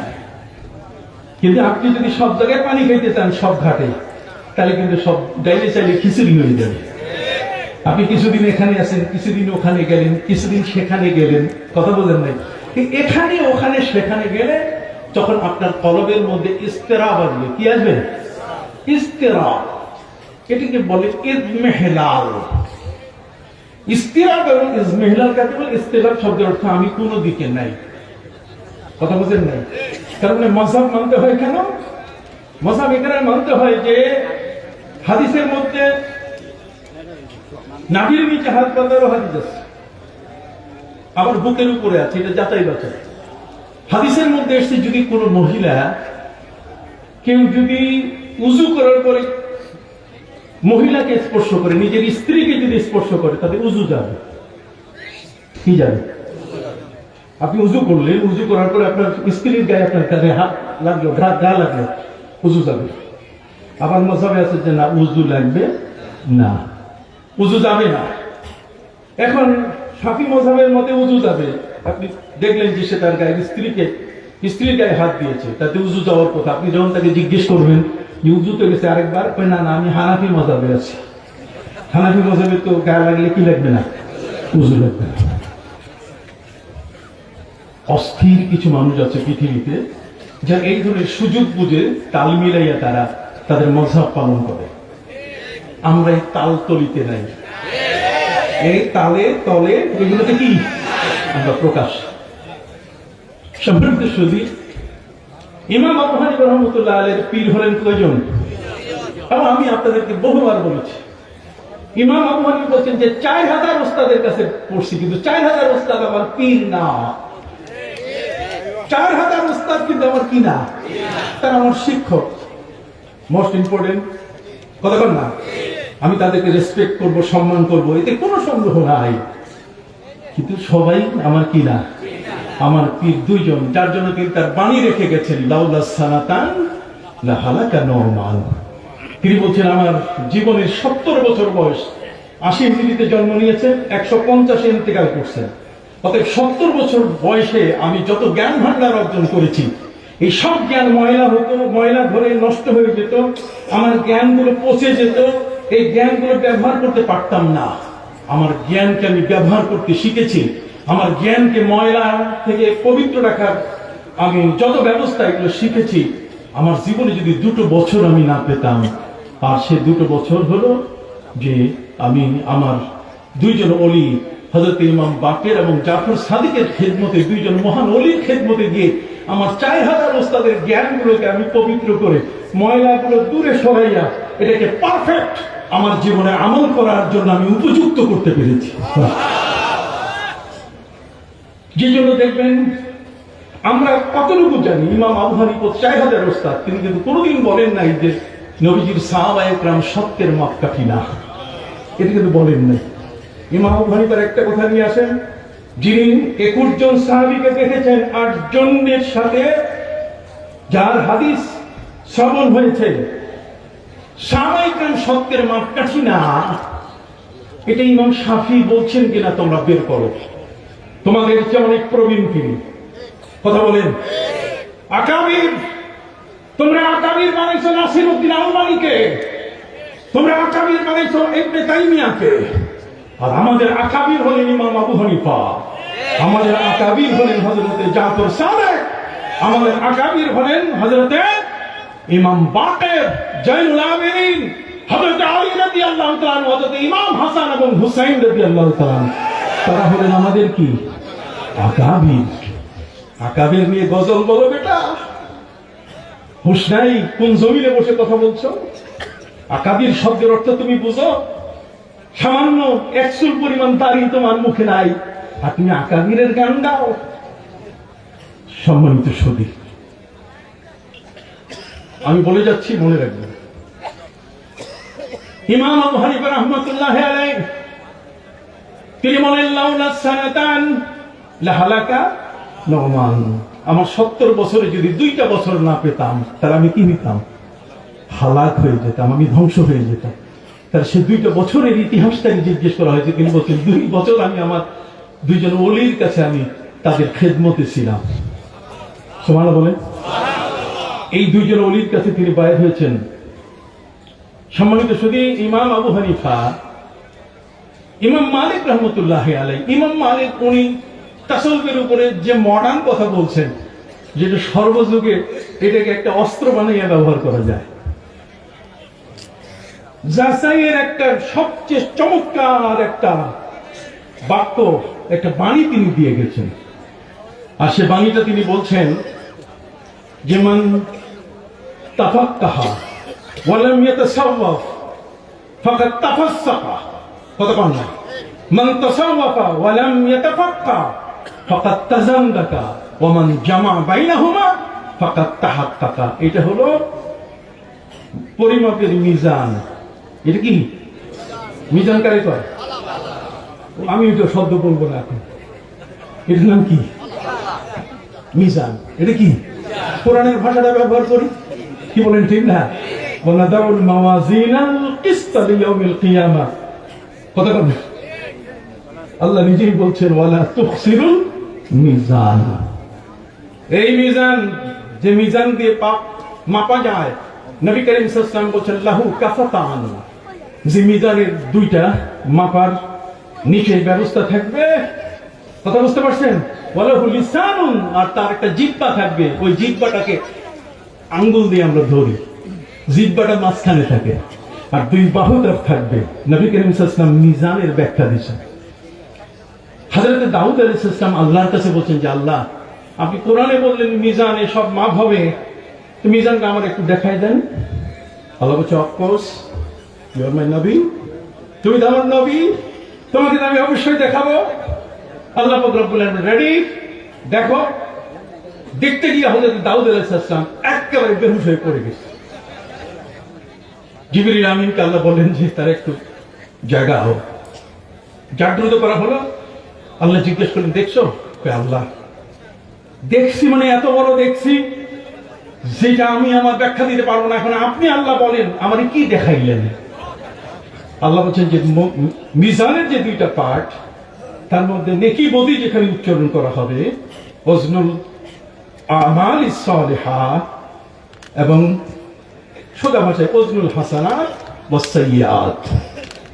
কিন্তু আপনি যদি সব জায়গায় পানি খাইতে চান, সব ঘাটে, তাহলে কিন্তু সব ডাইলে চাইলে খিচুড়ি হয়ে যাবে। আপনি কিছুদিন এখানে আছেন, কিছুদিন ওখানে গেলেন, কিছুদিন সেখানে গেলেন, কথা বলেন নাই? এখানে ওখানে সেখানে গেলে যখন আপনার কলবের মধ্যে ইস্তেরাব আসবে, কি আসবে? ইস্তেরাব। এটাকে বলে ইজমেহলাল। ইস্তেরাব এবং ইজমেহলাল কাকে বলে? ইস্তেরাব শব্দের অর্থ আমি কোনো দিকে নাই, কথা বুঝেন নাই? কারণ মাযহাব মানতে হয় কেন? মাযহাব এখানে মানতে হয় যে হাদিসের মধ্যে নাভির নিচে হাত বাঁধারও হাদিস আছে, আবার বুকের উপরে আছে, এটা যাচাই বাছাই। হাদিসের মধ্যে এসে যদি কোনো মহিলা কেউ যদি উযু করার পরে মহিলাকে স্পর্শ করে, নিজের স্ত্রীকে যদি স্পর্শ করে, তাতে উযু যাবে। কি যাবে? আপনি উযু করলেন, উযু করার পরে আপনার স্ত্রীর গায়ে আপনার কাঁধে হাত লাগলো, গা লাগলো, উযু যাবে। আবার মাযহাবে আছে যে না, উযু লাগবে না, উযু যাবে না। এখন শাফি মাযহাবের মতে উযু যাবে। আপনি দেখলেন যে সে তার গায়ে স্ত্রীর গায়ে হাত দিয়েছে, তাতে উযু যাওয়ার কথা। আপনি যখন তাকে জিজ্ঞেস করবেন যে উযু তো গেছে আরেকবার, কই না না, আমি হানাফি মাযহাবে আছি। হানাফি মাযহাবে তো গায়ে লাগলে কি লাগবে না? উযু লাগবে না। অস্থির কিছু মানুষ আছে পৃথিবীতে, যারা এই ধরনের সুযোগ বুঝে তাল মিলাইয়া তারা তাদের মাযহাব পালন করে। আমরা এই তাল তলিতে নাই, এই তালে তলে এগুলোতে কি আমরা প্রকাশ। সম্মানিত সুধী, ইমাম আবু হানিফা রাহমাতুল্লাহ আলাইহির পীর হলেন কয়জন? এবং আমি আপনাদেরকে বহুবার বলেছি, ইমাম আবু হানিফা বলছেন যে 4000 ওস্তাদের কাছে পড়ছি, কিন্তু 4000 ওস্তাদ আমার পীর না। 4000 ওস্তাদ কিন্তু আমার কি না, তারা আমার শিক্ষক। মোস্ট ইম্পর্টেন্ট কথা বল না, আমি তাদেরকে রেসপেক্ট করব, সম্মান করব, এতে কোনো সন্দেহ নাই। কিন্তু সবাই আমার কি না, আমার পীর দুইজন, যার জন্য তিনি তার বাণী রেখে গেছেন, লাউলা সানাতান লা হালাকা নুমান। তিনি বলছেন আমার জীবনের 70 বছর বয়স, 80 হিজরিতে জন্ম নিয়েছেন, 150 ইন্তেকাল করছেন। অতএব 70 বছর বয়সে আমি যত জ্ঞান ভান্ডার অর্জন করেছি, এই সব জ্ঞান ময়লা হতো, ময়লা ধরে নষ্ট হয়ে যেত, আমার জ্ঞানগুলো পচে যেত, এই জ্ঞানগুলো ব্যবহার করতে পারতাম না। আমার জ্ঞানকে আমি ব্যবহার করতে শিখেছি, আমার জ্ঞানকে ময়লা থেকে পবিত্র রাখার আমি যত ব্যবস্থা এগুলো শিখেছি। আমার জীবনে যদি 2 বছর আমি না পেতাম, আর সে 2 বছর হলো যে আমি আমার দুইজন ওলি হযরত ইমাম বাকের এবং জাফর সাদিকের খেদমতে, দুইজন মহান ওলির খেদমতে গিয়ে আমার 4000 ওস্তাদের জ্ঞানগুলোকে আমি পবিত্র করে ময়লাগুলো দূরে সরাইয়া এটাকে পারফেক্ট আমার জীবনে আমল করার জন্য আমি উপযুক্ত করতে পেরেছি। যে জন্য দেখবেন আমরা কতটুকু জানি, ইমাম আবু হানিফা 4000 ওস্তাদ, তিনি কিন্তু কোনোদিন বলেন নাই যে নবীজির সাহাবায়ে কেরাম সত্যের মাপকাঠি না, এটা কিন্তু বলেন নাই। ইমাম আবু হানিফার একটা কথা নিয়ে আসেন, যিনি 21 জন সাহাবীকে দেখেছেন, 8 জনের সাথে যার হাদিস শ্রবণ হয়েছে, সাহাবায়ে কেরাম সত্যের মাপকাঠি না, এটা ইমাম শাফি বলছেন কিনা তোমরা বের করো। তোমাদের চেয়ে অনেক প্রবীণ তিনি, কথা বলেন। আকাবির, তোমরা আকাবির বানাইছো নাসিরউদ্দিন আলবানীকে, তোমরা আকাবির বানাইছো ইবনে তাইমিয়াকে, আর আমাদের আকাবির হলেন ইমাম আবু হানিফা, আমাদের আকাবির হলেন হযরতে জাফর সাদিক, আমাদের আকাবির হলেন হযরতে ইমাম বাকের, জাইনুল আবেদিন, হযরত আলী রাদিয়াল্লাহু তাআলা, হযরত ইমাম হাসান এবং হুসাইন রাদিয়াল্লাহু তাআলা। তারা হলেন আমাদের কি আকাবির। আকাবির নিয়ে গজল বলো বেটা, হুঁশ নাই? কোন জমিনে বসে কথা বলছো? আকাবির শব্দের অর্থ তুমি বুঝো? সামান্য 1 চুল পরিমাণ দাড়ি তোমার মুখে নাই, আর তুমি আকাবিরের গান গাও? সম্মানিত সুধী, আমি বলে যাচ্ছি, মনে রাখবেন, ইমাম আবু হানিফা রাহমাতুল্লাহি আলাইহি তিনি বলেন লাউলা সানাতান লা হালাকা নুমান। আমার 70 বছরে যদি 2টা বছর না পেতাম, তাহলে আমি কি নিতাম? হালাক হয়ে যেতাম, আমি ধ্বংস হয়ে যেতাম। তার সে 2টা বছরের ইতিহাসটা জিজ্ঞেস করা হয়েছে, তিনি বলছেন 2 বছর আমি আমার দুইজন ওলির কাছে আমি তাদের খেদমতে ছিলাম। সুবহানাল্লাহ বলেন। এই দুইজন ওলির কাছে তিনি বায়াত হয়েছেন। সম্মানিত শুধু ইমাম আবু হানিফা, ইমাম মালিক রহমতুল্লাহি আলাইহি, ইমাম মালিক উনি তাসাউফের উপরে যে মডার্ন কথা বলছেন, যেটা সর্বযুগে এটাকে একটা অস্ত্র বানিয়ে ব্যবহার করা যায়, যাচাইয়ের একটা সবচেয়ে চমৎকার একটা বাক্য, একটা বাণী তিনি দিয়ে গেছেন। আর সে বাণীটা তিনি বলছেন যে মান তাফাক্কাহা ওয়া লাম ইয়াতাসাওয়াফ ফাকাদ তাফাসসাকা। কতক্ষণ না? মান তাসাওয়াফা ওয়া লাম ইয়াতাফাক্কা ফাকাদ তাজান্দাকা ওয়া মান জামা বাইনাহুমা ফাকাদ তাহাক্কাকা। এটা হলো পরিমাপের মিজান। এটা কি মিজান কারে কয়? আমি তো শব্দ বলবো না এখন। এটার নাম কি? মিজান। এটা কি? কোরআনের ভাষাটা ব্যবহার করি, কি বলেন ঠিক না? ওয়ানাদাউল মাওয়াজিনাল কিসতা লিয়াউমিল কিয়ামাহ। কথা বলেন। আল্লাহ নিজেই বলছেন ওয়ালা তুখসিরুল মিজান। এই মিজান, যে মিজান দিয়ে পাপ মাপা যায়, নবী করিম সাল্লাল্লাহু আলাইহি ওয়াসাল্লাম বলেন লাহু কাফাতান, যে মিজানের 2টা মাপার নিচে ব্যবস্থা থাকবে। কথা বুঝতে পারছেন? ওয়ালাহু লিসানুন, আর তার একটা জিহ্বা থাকবে। ওই জিহ্বাটাকে আঙ্গুল দিয়ে আমরা ধরি, জিহ্বাটা মাঝখানে থাকে, আর 2 বাহু তার থাকবে। নবী করিম সাল্লাল্লাহু আলাইহি ওয়াসাল্লাম মিজানের ব্যাখ্যা দিয়েছেন। হযরত দাউদ আলাইহিস সালাম আল্লাহর কাছে বলছেন যে আল্লাহ, আপনি কোরআনে বললেন মিজানে সব মাপ হবে, তো মিজানটা আমার একটু দেখাই দেন। আল্লাহ বলছে অফকোর্স, ইউ আর মাই নবী, তুমি তো আমার নবী, তোমাকে তো আমি অবশ্যই দেখাবো। আল্লাহ পাক রব্বুল আলামিন রেডি, দেখো। দেখতে গিয়ে হযরত দাউদ আলাইহিস সালাম একেবারে বেহুশ হয়ে পড়ে গেছে। জিবরিল আমিনকে আল্লাহ বললেন যে তার একটু জায়গা হোক, জাগ্রত করা হলো। আল্লাহ জিজ্ঞেস করলেন, দেখছো? আল্লাহ দেখছি মানে এত বড় দেখছি যেটা আমি আমার ব্যাখ্যা দিতে পারবো না, এখন আপনি আল্লাহ বলেন আমারে কি দেখাইলেন। আল্লাহ বলছেন যে মিজানের যে দুইটা পার্ট, তার মধ্যে নেকি বদি যেখানে উচ্চারণ করা হবে, ওজনুল আমাল সালিহাত, এবং সোজা ভাষায় ওজনুল হাসানাত ওয়াস সাইয়্যাত।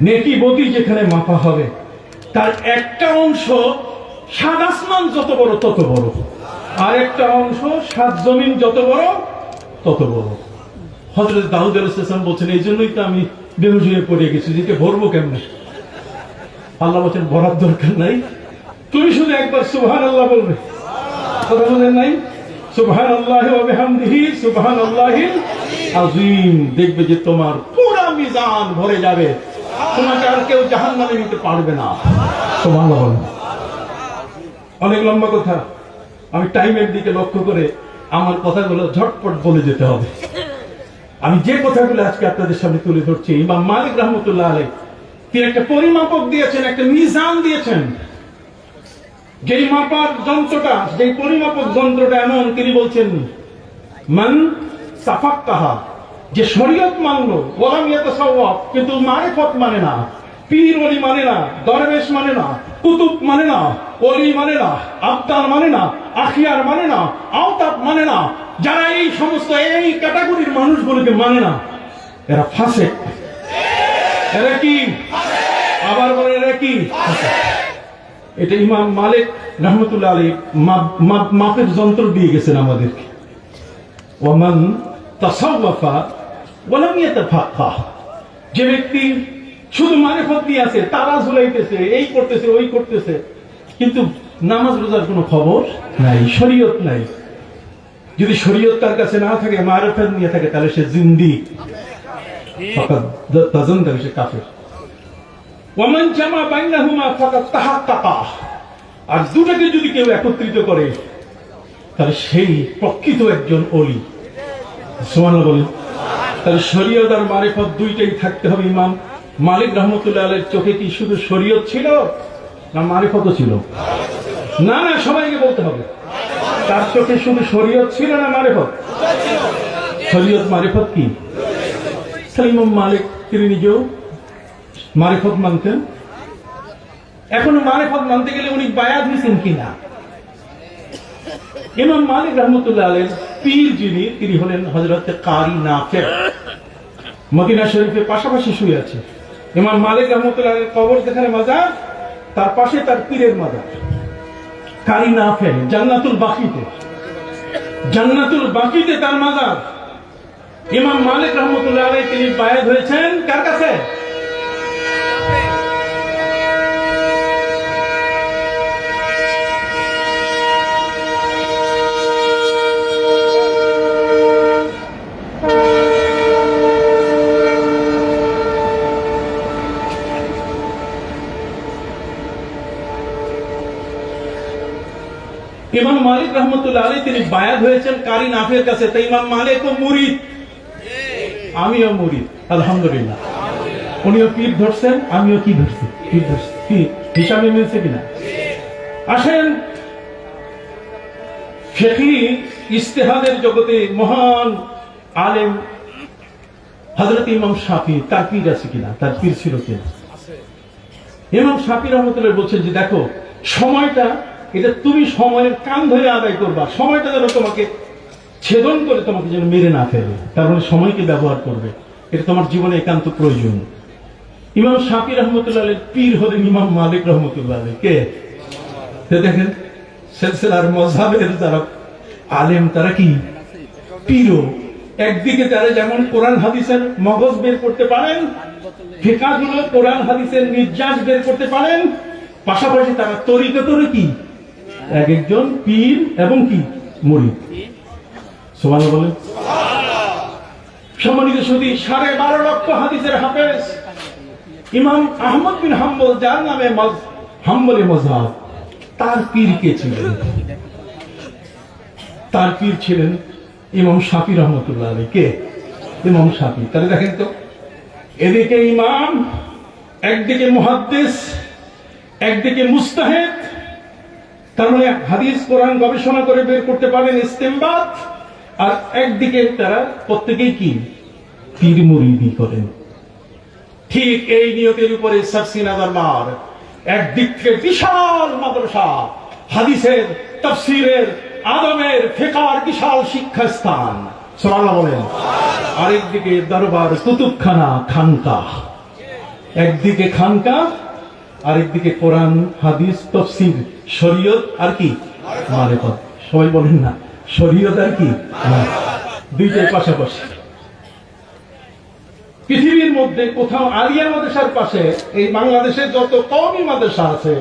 নেকি বদি যেখানে মাপা হবে, তার একটা অংশ সাত আসমান যত বড় তত বড়, আর একটা অংশ সাত জমিন যত বড় তত বড়। হযরত দাউদ আলাইহিস সালাম বলছেন, এই জন্যই তো আমি বেহুশ হয়ে পড়ে গেছি, যেটা ভরবো কেমনে। আল্লাহ বলছেন, ভরার দরকার নাই, তুমি শুধু একবার সুবহানাল্লাহ বলবে। কথা বলেন নাই? সুবহানাল্লাহি ওয়া বিহামদিহি সুবহানাল্লাহিল আযীম। দেখবে যে তোমার পুরো মিজান ভরে যাবে, তোমাকে আর কেউ জাহান্নামে নিতে পারবে না। সুবহানাল্লাহ। অনেক লম্বা কথা, আমি টাইমের দিকে লক্ষ্য করে আমার কথাগুলো ঝটপট বলে যেতে হবে। আমি যে কথাগুলো আজকে আপনাদের সামনে তুলে ধরছি, ইমাম মালিক রাহমাতুল্লাহ আলাইহি তিনি একটা পরিমাপক দিয়েছেন, একটা মিজান দিয়েছেন। যেই মাপার যন্ত্রটা, যেই পরিমাপক যন্ত্রটা এমন, তিনি বলছেন মান সাফাক্কাহা, যে শরীয়ত মানলো, ওয়ালাম ইয়াতাসাওয়াব, কিন্তু মারিফত মানে না, পীর ওলি মানে না, দরবেশ মানে না, কুতুব মানে না, ওলি মানে না, আবদার মানে না, আখিয়ার মানে না, আওতাব মানে না, যারা এই সমস্ত এই ক্যাটাগরির মানুষগুলোকে মানে না, এরা ফাসিক। এরা কি? আবার বলে এরা কি? এটা ইমাম মালিক রাহমাতুল্লাহ আলাইহি মাপের যন্ত্র দিয়ে গেছেন আমাদেরকে। ওয়ামান তাসাওয়াফা ওয়ালাম ইয়াতাফাক্কাহ, যে ব্যক্তি শুধু মারিফত দিয়ে আছে, তারা ঝুলাইতেছে, এই করতেছে ওই করতেছে, কিন্তু নামাজ রোজার কোনো খবর নাই, শরীয়ত নাই। যদি শরীয়ত তার কাছে না থাকে, মারিফত নিয়ে থাকে, তাহলে সে জিন্দিক, ফাকাদ তাযান্না, সে কাফের। ওয়ামান জামা বাইনাহুমা ফাকাদ তাহাক্কাকা, আর দুটাকে যদি কেউ একত্রিত করে, তাহলে সেই প্রকৃত একজন ওলি। সুবহানাল্লাহ বলেন। তাহলে শরীয়ত আর মারিফত দুইটাই থাকতে হবে। ইমাম মালিক রাহমাতুল্লাহ আলাইহির চোখে কি শুধু শরীয়ত ছিল না মারিফতও ছিল? না না, সবাইকে বলতে হবে, তার চোখে শুধু শরীয়ত ছিল না মারিফত? শরীয়ত মারিফত কি? তাহলে ইমাম মালিক তিনি নিজেও মারিফত মানতেন। এখনো মারিফত মানতে গেলে উনি বায়াত নিছেন কিনা? ইমাম মালিক রাহমাতুল্লাহ আলাইহির পীর যিনি, তিনি হলেন হযরত কারি নাফে। মদিনা শরীফের পাশাপাশি শুয়ে আছে ইমাম মালিক রাহমাতুল্লাহ আলাইহির কবর, যেখানে মাজার, তার পাশে তার পীরের মাজার কারি নাফে। জান্নাতুল বাকিতে, জান্নাতুল বাকিতে তার মাজার। ইমাম মালিক রাহমাতুল্লাহ আলাইহি তিনি বায়াত হয়েছেন কার কাছে? ইমাম মালিক রাহমাতুল্লাহ আলাইহি তিনি বায়াত হয়েছেন কারি নাফের কাছে। তাই ইমাম মালিকও মুরিদ, আমিও মুরিদ, আলহামদুলিল্লাহ। উনিও পীর ধরছেন, আমিও কি ধরছি? পীর ধরছি। কি হিসাবে মিলছে কিনা? আসেন, ফিকহি ইজতিহাদের জগতে মহান আলেম হযরত ইমাম শাফি, তার পীর আছে কিনা? তার পীর ছিল কিনা? ইমাম শাফি রাহমাতুল্লাহ বলছেন যে দেখো, সময়টা এটা তুমি সময়ের কান ধরে আদায় করবা, সময়টা যেন তোমাকে ছেদন করে তোমাকে যেন মেরে না ফেলে, তার মানে সময়কে ব্যবহার করবে, এটা তোমার জীবনে একান্ত প্রয়োজন। ইমাম শাফি রাহমাতুল্লাহ আলাইহির পীর হলেন ইমাম মালিক রাহমাতুল্লাহ আলাইহি। কে? দেখেন, সিলসিলার মাযহাবের যারা আলেম, তারা কি পীরও। একদিকে তারা যেমন কোরআন হাদিসের মগজ বের করতে পারেন, ফিকহগুলো কোরআন হাদিসের নির্যাস বের করতে পারেন, পাশাপাশি তারা তরিকতেরও কি এক একজন পীর এবং কি মুরিদ। সুবহানাল্লাহ বলেন। সম্মানিত সুধী, 12.5 লক্ষ হাদিসের হাফেজ ইমাম আহমদ বিন হাম্বল, যার নামে হাম্বলি মাযহাব, তার পীর কে ছিলেন? তার পীর ছিলেন ইমাম শাফি রহমতুল্লাহ আলাইহি। কে? ইমাম শাফি। তাহলে দেখেন তো, এদিকে ইমাম, একদিকে মুহাদ্দিস, একদিকে মুস্তাহিদ, তার মানে হাদিস কোরআন গবেষণা করে বের করতে পারেন ইস্তেমবাত, আর একদিকে তারা প্রত্যেকেই কি পীর মুরিদি করেন। ঠিক এই নিয়তের উপরে সারসিনা দরবার একদিক থেকে বিশাল মাদ্রাসা, হাদিসের, তাফসীরের, আদমের, ফিকহের বিশাল শিক্ষাস্থান, সুবহানাল্লাহ বলেন। আরেকদিকে দরবার কুতুবখানা, খানকাহ। একদিকে খানকাহ, আরেকদিকে কোরআন, হাদিস, তাফসীর, শরীয়ত আর কি মারিফত। সবাই বলেন না শরীয়ত আর কি, দুইটাই পাশাপাশি। পৃথিবীর মধ্যে কোথাও আলিয়া মাদ্রাসার পাশে, এই বাংলাদেশে যত কওমি মাদ্রাসা আছে,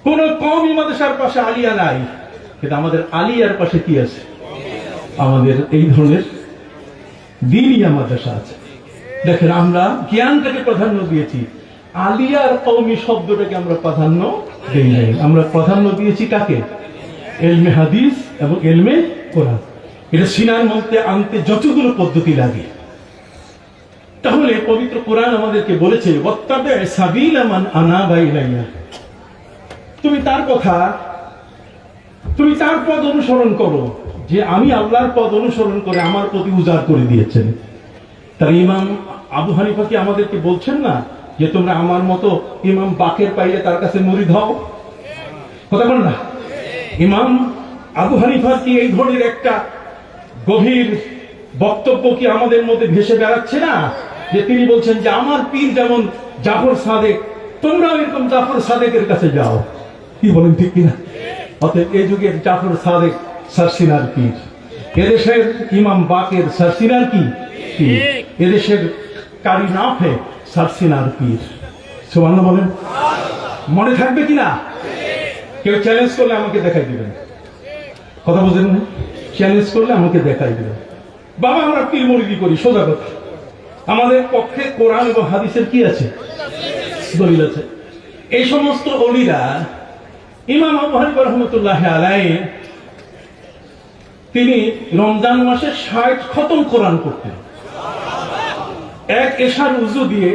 কোন কওমি মাদ্রাসার পাশে আলিয়া নাই, কিন্তু আমাদের আলিয়ার পাশে কি আছে? আমাদের এই ধরনের দ্বীনিয়া মাদ্রাসা আছে। দেখেন, আমরা জ্ঞানটাকে প্রাধান্য দিয়েছি, আলিয়ার কওমি শব্দটাকে আমরা প্রাধান্য দেই নাই। আমরা প্রাধান্য দিয়েছি কাকে? ইলমে হাদিস এবং ইলমে কোরআন। এটা সিনার মধ্যে আনতে যতগুলো পদ্ধতি লাগে। তাহলে পবিত্র কোরআন আমাদেরকে বলেছে, ওয়াত্তাবি সাবিলা মান আনাবা ইলাইয়া, তুমি তার কথা, তুমি তার পথ অনুসরণ করো, যে আমি আল্লাহর পথ অনুসরণ করে আমার প্রতি উজাড় করে দিয়েছেন। তার ইমাম আবু হানিফা কি আমাদেরকে বলছেন না যে তোমরা আমার মতো ইমাম বাকের পাইলে তার কাছে মুরিদ হও? কথা বল না। ইমাম আবু হানিফার কি এই ধরনের একটা গভীর বক্তব্য কি আমাদের মধ্যে ভেসে বেড়াচ্ছে না, যে তিনি বলছেন যে আমার পীর যেমন জাফর সাদেক, তোমরাও এরকম জাফর সাদেকের কাছে যাও। কি বলেন, ঠিক কিনা? অতএব এই যুগের জাফর সাদেক সারসিনার পীর, এদেশের ইমাম বাকের সারসিনার কি পীর, এদেশের কারি নাফে সারসিনার পীর। সুবহানাল্লাহ বলেন। মনে থাকবে কিনা? কেউ চ্যালেঞ্জ করলে আমাকে দেখাই দিবেন। কথা বুঝেন না? চ্যালেঞ্জ করলে আমাকে দেখাই দিবেন। বাবা, আমরা পীর মুরিদি করি, সোজা কথা। আমাদের পক্ষে কোরআন এবং হাদিসের কি আছে? দলিল আছে। এই সমস্ত ওলিরা, ইমাম আবু হানিফা রাহমাতুল্লাহি আলাইহি, তিনি রমজান মাসে 60 খতম কোরআন করতেন। এক এশার উযু দিয়ে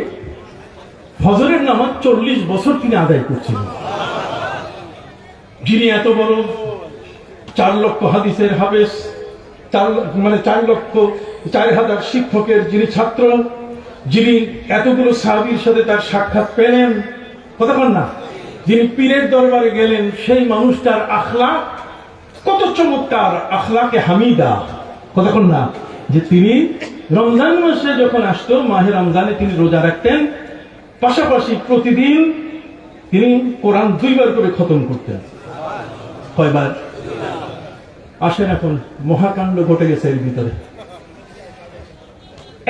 ফজরের নামাজ 40 বছর তিনি আদায় করছিলেন। যিনি এত বড় 4 লক্ষ হাদিসের হাফেজ, 4,04,000 শিক্ষকের যিনি ছাত্র, যিনি এতগুলো সাহাবীর সাথে তার সাক্ষাৎ পেলেন, কথা বল না, যিনি পীরের দরবারে গেলেন, সেই মানুষটার আখলাক কত চমৎকার, আখলাকে হামিদা। কথা বল না, যে তিনি রমজান মাসে যখন আসতো, মাহে রমজানে তিনি রোজা রাখতেন, পাশাপাশি প্রতিদিন তিনি কোরআন 2 বার করে খতম করতেন। কয়বার? আসেন, এখন মহাকাণ্ড ঘটে গেছে এর ভিতরে।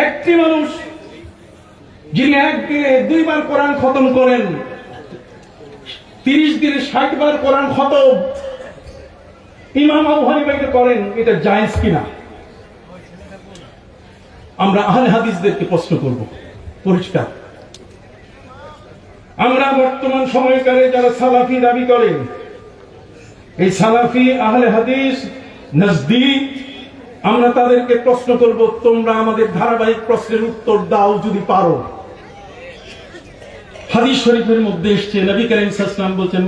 একটি মানুষ যিনি একদিনে 2 বার কোরআন খতম করেন, 30 দিনে 60 বার কোরআন খতম ইমাম আবু হানিফা করেন, এটা জায়েজ কিনা? আমরা আহলে হাদিসদেরকে প্রশ্ন করব, পরিষ্কার। আমরা বর্তমান সময়কালে যারা সালাফি দাবি করেন, এই সালাফি আহলে হাদিস নজদীক, আমরা তাদেরকে প্রশ্ন করব, তোমরা আমাদের ধারাবাহিক প্রশ্নের উত্তর দাও যদি পারো। হাদিস শরীফের মধ্যে এসেছে, নবী করিম সাল্লাল্লাহু আলাইহি ওয়াসাল্লাম বলেন,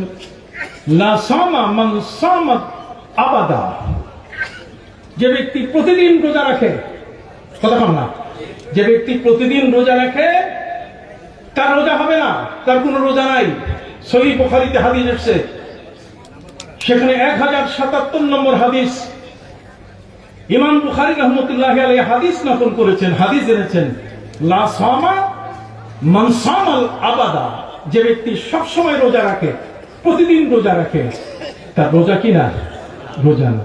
লা সামা মান সামা আবাদা, যে ব্যক্তি প্রতিদিন রোজা রাখে, কথা বল না, যে ব্যক্তি প্রতিদিন রোজা রাখে তার রোজা হবে না, তার কোনো রোজা নাই। সহিহ বুখারীতে হাদিস এসেছে, সেখানে 1077 নম্বর হাদিস। ইমাম বুখারী রাহমাতুল্লাহি আলাইহি হাদিস নকল করেছেন, হাদিস এনেছেন, লা সামা মান সামাল আবাদা, যে ব্যক্তি সব সময় রোজা রাখে, প্রতিদিন রোজা রাখে, তার রোজা কি না? রোজা না।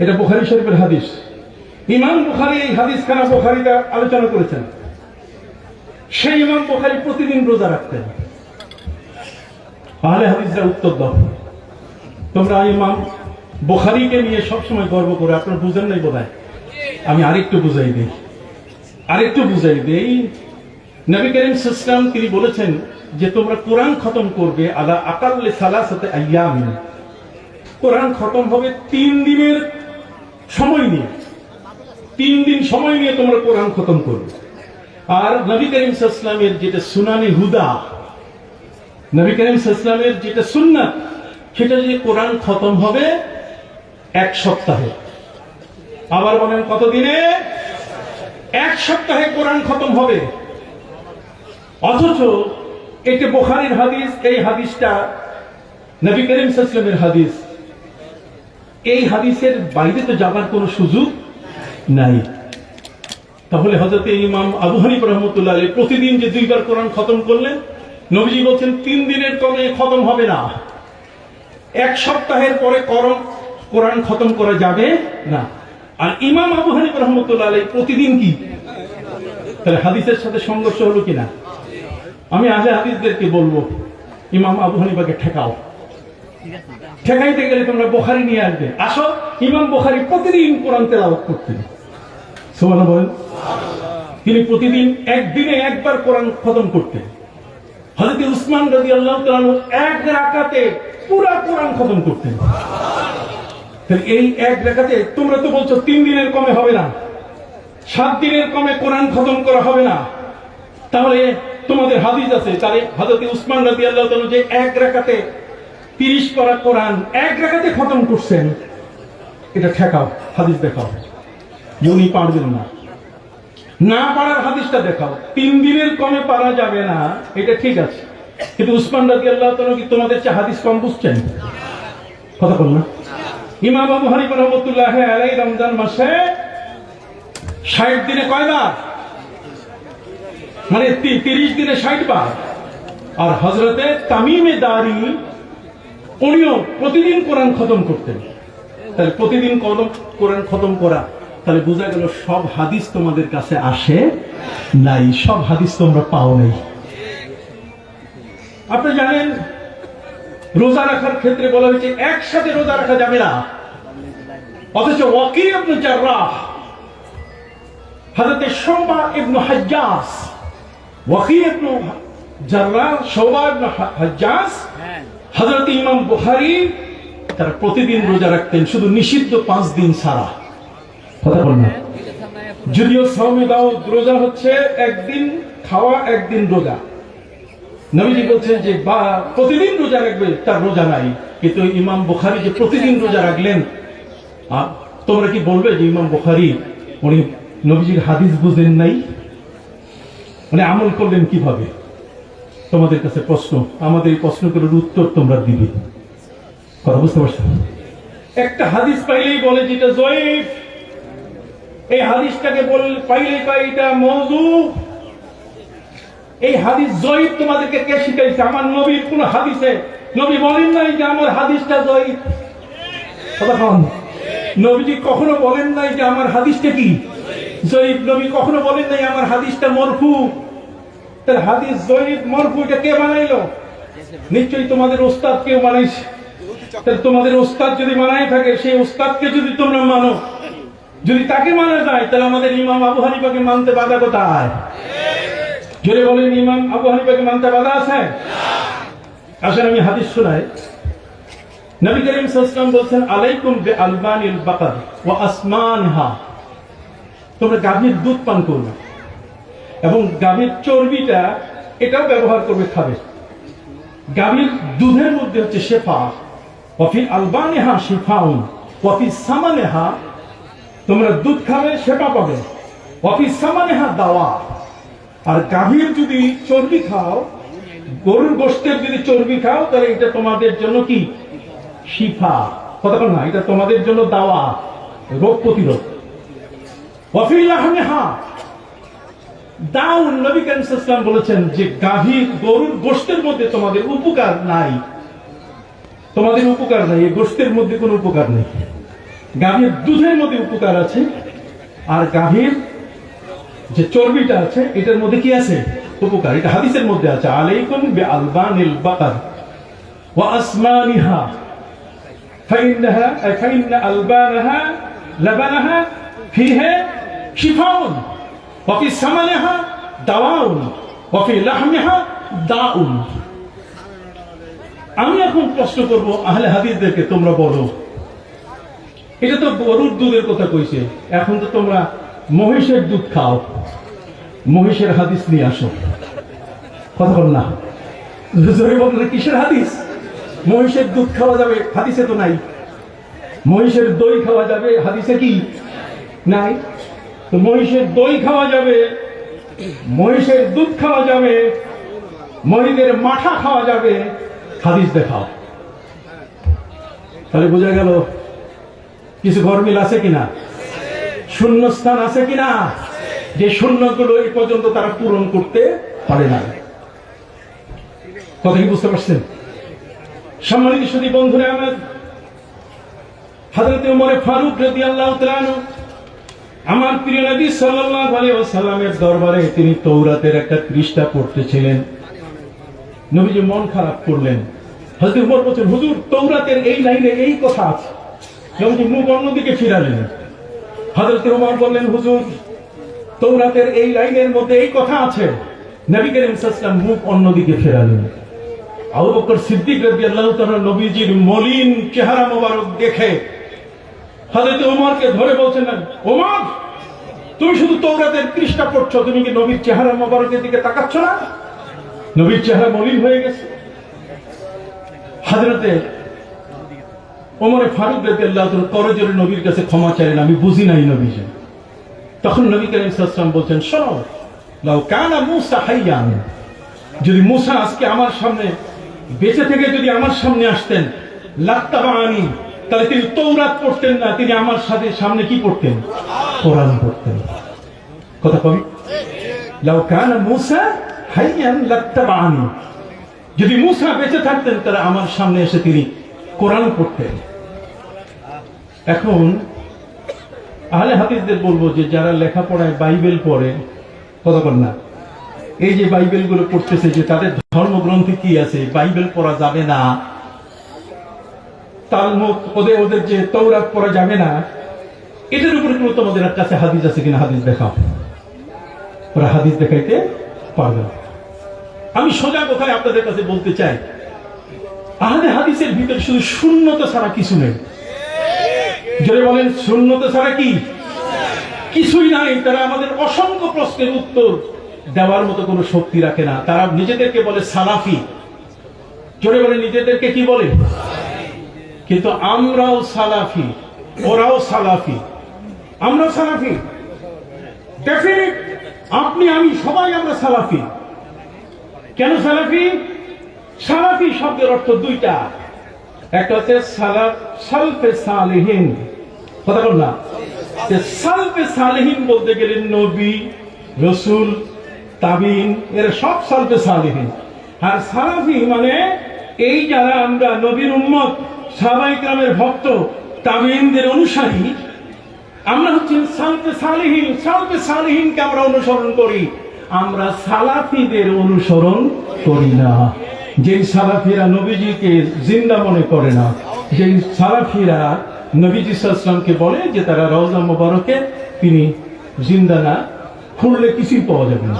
এটা বুখারী শরীফের হাদিস। ইমাম বুখারী এই হাদিসখানা বুখারীতে আলোচনা করেছেন। সেই ইমাম বুখারী প্রতিদিন রোজা রাখতেন। আহলে হাদিসরা উত্তর দাও, তোমরা ইমাম বুখারীকে নিয়ে সবসময় গর্ব করে, আপনারা বুঝেন নাই বোধহয়। আমি আরেকটু বুঝাই দেই। নবী করিম সাল্লাল্লাহু আলাইহি ওয়াসাল্লাম তিনি বলেছেন যে তোমরা কোরআন খতম করবে আলা আকাল্লি সালাসাতি আইয়ামিন, কোরআন খতম হবে 3 দিনের সময় নিয়ে, 3 দিন সময় নিয়ে তোমরা কোরআন খতম করবে। আর নবী করিম সাল্লাল্লাহু আলাইহি ওয়াসাল্লামের যেটা সুনানে হুদা, নবী করিম সাল্লাল্লাহু আলাইহি ওয়াসাল্লামের যেটা সুন্নাত, সেটা যে কোরআন খতম হবে 1 সপ্তাহে। আবার বলেন কত দিনে? 1 সপ্তাহে কোরআন খতম হবে। অথচ এটা বুখারীর হাদিস, এই হাদিসটা নবী করিম সাল্লাল্লাহু আলাইহি ওয়াসাল্লামের হাদিস, এই হাদিসের বাইরে তো যাবার কোনো সুযোগ নাই। তাহলে হযরত ইমাম আবু হানিফা রাহমাতুল্লাহ আলাইহি প্রতিদিন যে 2 বার কোরআন খতম করলেন, নবীজি বলছেন 3 দিনের কমে খতম হবে না, 1 সপ্তাহের পরে কোরআন খতম করা যাবে না। আর ইমাম আবু হানিফা রাহমাতুল্লাহ আলাইহি প্রতিদিন কি? তাহলে হাদিসের সাথে সংঘর্ষ হলো কিনা? আমি আহলে হাদিসদেরকে বলবো, ইমাম আবু হানিফাকে ঠেকাও। ঠেকাইতে গেলে তোমরা বুখারী নিয়ে আসবে। আসো, ইমাম বুখারী প্রতিদিন কোরআন তেলাওয়াত করতেন, সুবহানাল্লাহ বলেন। তিনি প্রতিদিন একদিনে 1 বার কোরআন খতম করতেন। হযরত উসমান রাদিয়াল্লাহু তাআলা আনহু 1 রাকাতে পুরো কোরআন খতম করতেন। তাহলে এই 1 রাকাতে তোমরা তো বলছো 3 দিনের কমে হবে না, 7 দিনের কমে কোরআন খতম করা হবে না। তাহলে তোমাদের হাদিস আছে, তাহলে হযরত উসমান রাদিয়াল্লাহু তাআলা যে 1 রাকাতে 30 পারা কোরআন 1 রাকাতে খতম করছেন, এটা ঠেকাও, হাদিস দেখাও যে উনি পারবেন না। না পারার হাদিসটা দেখাও। 3 দিনের কমে পারা যাবে না, এটা ঠিক আছে, কিন্তু উসমান রাদিয়াল্লাহু তাআলা কি তোমাদের চেয়ে হাদিস কম বুঝছেন? কথা বল না। ইমাম আবু হানিফা রাহমাতুল্লাহি আলাইহি রমজান মাসে 60 দিনে কয়বার? মানে 30 দিনে 60 বার। আর হযরতে তামিমে দারি উনিও প্রতিদিন কোরআন খতম করতেন। তাহলে প্রতিদিন কোরআন খতম করা, তাহলে বোঝা গেল সব হাদিস তোমাদের কাছে আসে নাই, সব হাদিস তোমরা পাও নাই। আপনি জানেন রোজা রাখার ক্ষেত্রে বলা হয়েছে একসাথে রোজা রাখা যাবে না, অথচ ওয়াকি ইবনে জাররাহ, হযরত শুবা ইবনে হাজ্জাজ, ওয়াকি ইবনে জাররাহ, শুবা ইবনে হাজ্জাজ, হযরত ইমাম বুখারী, তারা প্রতিদিন রোজা রাখতেন, শুধু নিষিদ্ধ 5 দিন ছাড়া। কথা বল না। যদিও সাওমে দাউদ রোজা হচ্ছে 1 দিন খাওয়া 1 দিন রোজা, নবীজি বলছেন যে বা প্রতিদিন রোজা রাখবে, তার রোজা নাই। কিন্তু ইমাম বুখারী যে প্রতিদিন রোজা রাখলেন, তোমরা কি বলবে যে ইমাম বুখারী উনি নবীজির হাদিস বুঝেন নাই? মানে আমল করলেন কিভাবে? তোমাদের কাছে প্রশ্ন, আমাদের এই প্রশ্নগুলোর উত্তর তোমরা দিবে। কথা বুঝতে পারছো? একটা হাদিস পাইলেই বলে যেটা জয়ীফ, এই হাদিসটাকে পাইলেই কয় এটা মওযু। এই হাদিস জয়ীফ তোমাদেরকে কে শিখাইছে? আমার নবীর কোন হাদিসে নবী বলেন নাই যে আমার হাদিসটা জয়ীফ। কথা কন। নবীজি কখনো বলেন নাই যে আমার হাদিসটা কি জয়ীফ। নবী কখনো বলেন নাই আমার হাদিসটা মরফু। তার হাদিস জয়ীফ মরফু এটা কে বানাইলো? নিশ্চয়ই তোমাদের ওস্তাদ কেউ বানাইছে। তাহলে তোমাদের ওস্তাদ যদি বানায় থাকে, সেই ওস্তাদকে যদি তোমরা মানো, যদি তাকে মানা যায়, তাহলে আমাদের ইমাম আবু হানিফাকে মানতে বাধা কোথায়? জোরে বলেন, ইমাম আবু হানিফাকে মানতে বাধা আছে? আসেন আমি হাদিস শোনাই। নবী করিম সাল্লাল্লাহু আলাইহি ওয়াসাল্লাম বলেন, আলাইকুম বিআলবানিল বাকার ওয়া আসমানহা, তোমরা গাভীর দুধ পান করবে এবং গাভীর চর্বিটা এটাও ব্যবহার করবে, খাবে। গাভীর দুধের মধ্যে হচ্ছে শিফা, ওয়া ফি আলবানিহা শিফাউন ওয়া ফি সামানিহা, তোমরা দুধ খাবে শিফা পাবে, ওয়া ফি সামানিহা দাওয়া। আর গাভীর যদি চর্বি খাও, গরুর গোশতের যদি চর্বি খাও, তাহলে এটা তোমাদের জন্য কি? শিফা। কথা বল না, এটা তোমাদের জন্য দাওয়া, রোগ প্রতিরোধ। ওয়া ফি লাহমিহা দাউন, নবী করিম সাল্লাল্লাহু আলাইহি ওয়াসাল্লাম বলেছেন যে গাভীর গরুর গোশতের মধ্যে তোমাদের উপকার নাই, তোমাদের উপকার নাই, এই গোশতের মধ্যে কোনো উপকার নেই। গাভীর দুধের মধ্যে উপকার আছে, আর গাভীর যে চর্বিটা আছে এটার মধ্যে কি আছে? উপকার। এটা হাদিসের মধ্যে আছে, আলাইকুম বিআলবানিল বাকার ওয়া আসমানিহা ফাইন্না আলবানাহা লাবানাহা ফিহা শিফাউন ওয়া ফি সামানিহা দাওয়াউন ওয়া ফি লাহমিহা দাউন। আমি এখন প্রশ্ন করব আহলে হাদিসদেরকে, তোমরা বলো, এটা তো গরুর দুধের কথা কইছে, এখন তো তোমরা মহিষের দুধ খাও, মহিষের হাদিস নিয়ে আসো। কথা বল না, জোরে বল না, কিসের হাদিস? মহিষের দুধ খাওয়া যাবে, হাদিসে তো নাই। মহিষের দই খাওয়া যাবে, হাদিসে কি নাই? তো মহিষের দই খাওয়া যাবে, মহিষের দুধ খাওয়া যাবে, মহিষের মাথা খাওয়া যাবে, হাদিস দেখাও। তাহলে বোঝা গেল কিছু গরমিল আছে কিনা, শূন্যস্থান আছে কিনা, যে শূন্যগুলো এই পর্যন্ত তারা পূরণ করতে পারে না। কথা কি বুঝতে পারছেন? সম্মানিত সুধী বন্ধুরা আমার, হযরত ওমর ফারুক রাদিয়াল্লাহু তাআলা আনহু আমার প্রিয় নবী সাল্লাল্লাহু আলাইহি ওয়াসাল্লামের দরবারে তিনি তৌরাতের একটা পৃষ্ঠা পড়তেছিলেন। নবীজি মন খারাপ করলেন। হযরত ওমর বলছেন, হুজুর তৌরাতের এই লাইনে এই কথা আছে। নবীজি মুখ অন্যদিকে ফিরালেন। হযরত ওমর বললেন, হুজুর তৌরাতের এই লাইনের মধ্যে এই কথা আছে। নবী করিম সাল্লাল্লাহু আলাইহি ওয়াসাল্লাম মুখ অন্যদিকে ফেরালেন। আবু বকর সিদ্দিক রাদিয়াল্লাহু তাআলা নবীজির মলিন চেহারা মোবারক দেখে হযরত ওমরকে ধরে বলছেন, ওমর তুমি শুধু তৌরাতের পৃষ্ঠা পড়ছো, তুমি কি নবীর চেহারা মোবারকের দিকে তাকাচ্ছ না? নবীর চেহারা মলিন হয়ে গেছে। হযরতে ওমর ফারুক রাদিয়াল্লাহু তাআলা করজোরে নবীর কাছে ক্ষমা চাইলেন, আমি বুঝি নাই নবীজি। তখন নবী করিম সাল্লাল্লাহু আলাইহি ওয়াসাল্লাম বলছেন, শোনো, লাউ কানা মূসা হাইয়ান, যদি মূসা আজকে আমার সামনে বেঁচে থেকে যদি আমার সামনে আসতেন, লাত্তাবানি, তাহলে তিনি তৌরাত পড়তেন না, তিনি আমার সাথে সামনে কি পড়তেন? কোরআন পড়তেন। কথা কবি, লাউ কানা মূসা হাইয়ান লাত্তাবানি, যদি মূসা বেঁচে থাকতেন তাহলে আমার সামনে এসে তিনি কোরআন পড়তেন। এখন আহলে হাদিসদের বলবো যে যারা লেখাপড়ায় বাইবেল পড়ে, কথা বল না, এই যে বাইবেল গুলো পড়তেছে, যে তাদের ধর্মগ্রন্থে কি আছে, বাইবেল পড়া যাবে না, তালমুদ ওদের যে তৌরাত পড়া যাবে না, এটার উপরে তোমাদের কাছে হাদিস আছে কিনা হাদিস দেখাও। ওরা হাদিস দেখাইতে পারবে না। আমি সোজা কথায় আপনাদের কাছে বলতে চাই, আহলে হাদিসের ভিতরে শুধু শূন্যতা ছাড়া কিছু নেই। জোরে বলেন, শূন্যতা ছাড়া কি কিছুই নাই। তারা আমাদের অসংখ্য প্রশ্নের উত্তর দেওয়ার মতো কোনো শক্তি রাখে না। তারা নিজেদেরকে বলে সালাফি। জোরে বলে, নিজেদেরকে কি বলে? কিন্তু আমরাও সালাফি, ওরাও সালাফি, আমরাও সালাফি। ডেফিনিট, আপনি আমি সবাই আমরা সালাফি। কেন সালাফি? সালাফি শব্দের অর্থ দুইটা, একটা হচ্ছে সালাফ, সালফে সালেহিন। কথা বল না, সালফে সালেহিন বলতে গেলে নবী, রাসূল, তাবিন, এরা সব সালফে সালেহিন। আর সালাফি মানে এই যারা আমরা নবীর উম্মত, সাহাবায়ে কেরামের ভক্ত, তাবিনদের অনুসারী, আমরা হচ্ছি সালফে সালেহিন। সালফে সালেহিনকে আমরা অনুসরণ করি, আমরা সালাফিদের অনুসরণ করি না। যেই সালাফিরা নবীজিকে জিন্দা মনে করে না, যেই সালাফিরা নবীজি সাল্লাল্লাহু আলাইহি ওয়াসাল্লামকে বলে যে তারা রওজা মুবারকে তিনি জিন্দা না, খুঁড়লে কিছুই পাওয়া যাবে না।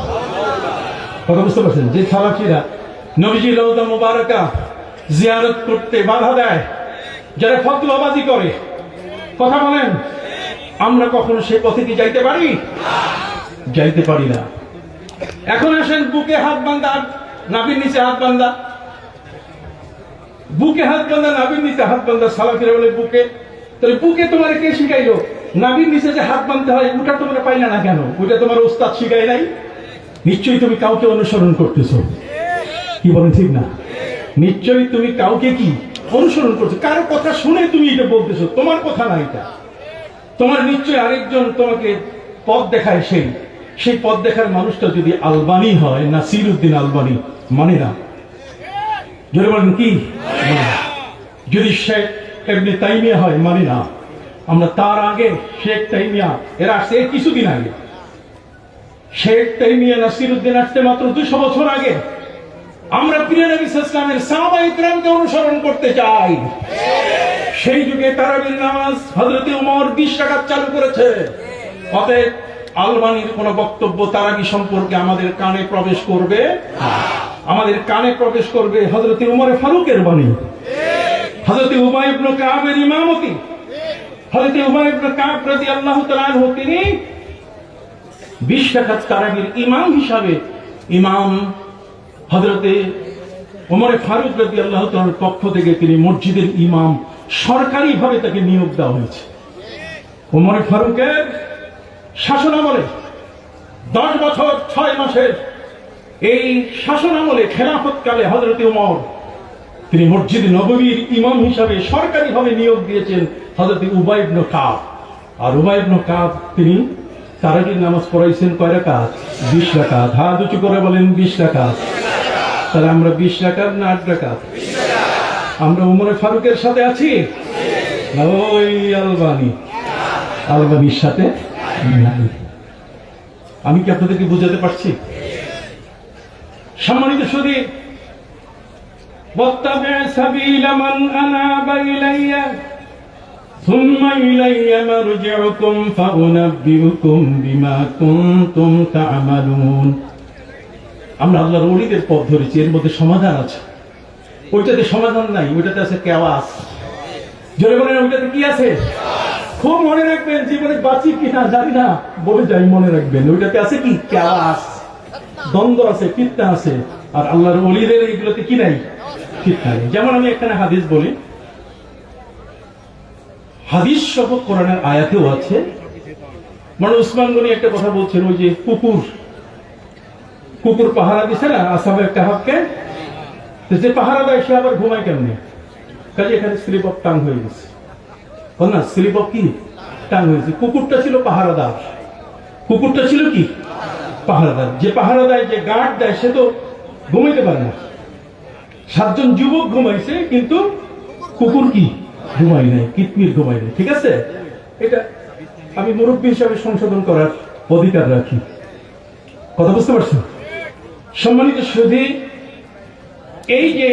কথা বুঝতে পারছেন? যে সালাফিরা নবীজি রওজা মুবারকা জিয়ারত করতে বাধা দেয়, যারা ফতোয়াবাজি করে, কথা বলেন, আমরা কখনো সেই পথে কি যাইতে পারি? যাইতে পারি না। এখন আসেন, বুকে হাত বাঁধা, নাভির নিচে হাত বাঁধা, বুকে হাত বাঁধা, নাভির নিচে হাত বাঁধা, সালাফিরা বলে বুকে। তাহলে বুকে তোমার কে শিখাইলো? নাভির নিচে যে হাত বাঁধতে হয়, ওটা তোমরা পাইলে না কেন? ওটা তোমার ওস্তাদ শিখাই নাই? নিশ্চয়ই তুমি কাউকে অনুসরণ করতেছো। কি বলেন, ঠিক না? নিশ্চয়ই তুমি কাউকে কি অনুসরণ করছো, কারো কথা শুনে তুমি এটা বলতেছো, তোমার কথা না এটা। তোমার নিশ্চয়ই আরেকজন তোমাকে পথ দেখায়, সেই পথ দেখার মানুষটা যদি আলবানি হয়, নাসিরউদ্দিন আলবানি, মানে না। জোরে বলেন, কি? যদি শেখ ইবনে তাইমিয়া হয়, মানে না। আমরা তার আগে শেখ তাইমিয়া, এরা আসছে কিছুদিন আগে। শেখ তাইমিয়া, নাসিরউদ্দিন আসতে মাত্র 200 বছর আগে। আমরা প্রিয় নবী সাল্লাল্লাহু আলাইহি ওয়াসাল্লামের সাহাবায়ে কেরামকে অনুসরণ করতে চাই। সেই যুগে তারাবির নামাজ হযরত ওমর 20 রাকাত চালু করেছে। অতএব আলবানির কোন বক্তব্য তারাবি সম্পর্কে আমাদের কানে প্রবেশ করবে, আমাদের কানে প্রবেশ করবে হযরত উমর ফারুকের বাণী, হযরত উবাই ইবনে কাবের ইমামতি। হযরত উবাই ইবনে কাব রাদিয়াল্লাহু তাআলা আনহু তিনি 20 রাকাত তারাবির ইমাম হিসাবে ইমাম হযরতে উমর ফারুক রাদিয়াল্লাহু তাআলার পক্ষ থেকে তিনি মসজিদের ইমাম সরকারিভাবে তাকে নিয়োগ দেওয়া হয়েছে। উমর ফারুকের শাসনামলে 10 বছর 6 মাসের এই শাসনামলে খেলাফতকালে হযরত উমর তিনি মসজিদ নববীর ইমাম হিসাবে সরকারিভাবে নিয়োগ দিয়েছেন হযরত উবাই ইবনে কাব। আর উবাই ইবনে কাব তিনি তারাবির নামাজ পড়াইছেন কয় রাকাত? 20 রাকাত। হাত উঁচু করে বলেন 20 রাকাত। তাহলে আমরা 20 রাকাত না 8 রাকাত? আমরা উমর ফারুকের সাথে আছি না ওই আলবানির সাথে নাই? আমি কি আপনাদেরকে বুঝাতে পারছি? সম্মানিত সুধী, ওয়াত্তাবি' সাবিলা মান আনাবা ইলাইয়া সুম্মা ইলাইয়া মারজি'ুকুম ফাউনাব্বিউকুম বিমা কুনতুম তা'মালুন। আমরা আল্লাহর ওলিদের পথ ধরেছি, এর মধ্যে সমাধান আছে। ওইটাতে সমাধান নাই, ওইটাতে আছে কেওয়াস। জোরে বলেন ওইটাতে কি আছে? খুব মনে রাখবেন, জীবনে বাঁচি কিনা জানি না, বলে যাই মনে রাখবেন, ওইটাতে আছে কি? কেওয়াস, দ্বন্দ্ব আছে, ফিতনা আছে। আর আল্লাহর ওলিদের এইগুলোতে কি নাই? ফিতনা নেই। যেমন আমি এখানে হাদিস বলি, হাদিস সহ কোরআনের আয়াতেও আছে। মানে উসমান গনি একটা কথা বলছেন, ওই যে কুকুর পাহারা দিছে না আসহাবে কাহাফকে, যে পাহারা দেয় সে আবার ঘুমায় কেমনে? কাজে এখানে স্লিপ অফ টাং হয়ে গেছে, না স্লিপ অফ কি টাং হয়েছে। কুকুরটা ছিল পাহারাদার, কুকুরটা ছিল কি পাহারাদার। যে পাহারা দেয়, যে গার্ড দেয়, সে তো ঘুমাইতে পারে না। 7 জন যুবক ঘুমাইছে, কিন্তু কুকুর কি ঘুমাই নাই, কিতমির ঘুমাই নাই। ঠিক আছে, এটা আমি মুরব্বী হিসাবে সংশোধন করার অধিকার রাখি। কথা বুঝতে পারছেন? সম্মানিত সুধী, এই যে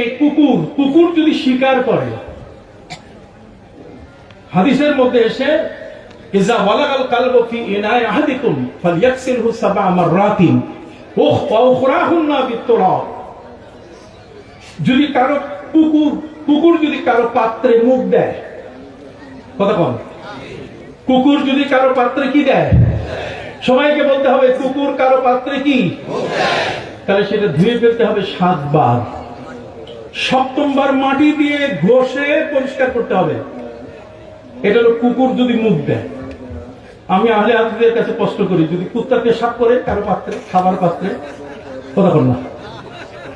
কুকুর যদি শিকার করে, হাদিসের মধ্যে এসে ইজা ওয়ালাগাল কালবু ফি ইনাই আহাদিকুম ফালইয়াগসিলহু 7 মাররাতিন ওয়া উখরাহুন্না বিতুরাব। যদি কারো কুকুর যদি কারো পাত্রে মুখ দেয়, কথা কম, কুকুর যদি কারো পাত্রে কি দেয়, সবাইকে বলতে হবে কুকুর কারো পাত্রে কি মুখ দেয়, তাহলে সেটা ধুয়ে ফেলতে হবে 7 বার। 7ম বার মাটি দিয়ে ঘষে পরিষ্কার করতে হবে। এটা হলো কুকুর যদি মুখ দেয়। আমি আহলে হাদিসদের কাছে প্রশ্ন করি, যদি কুত্তা পেশাব করে কারো পাত্রে, খাবার পাত্রে, কথা বল না,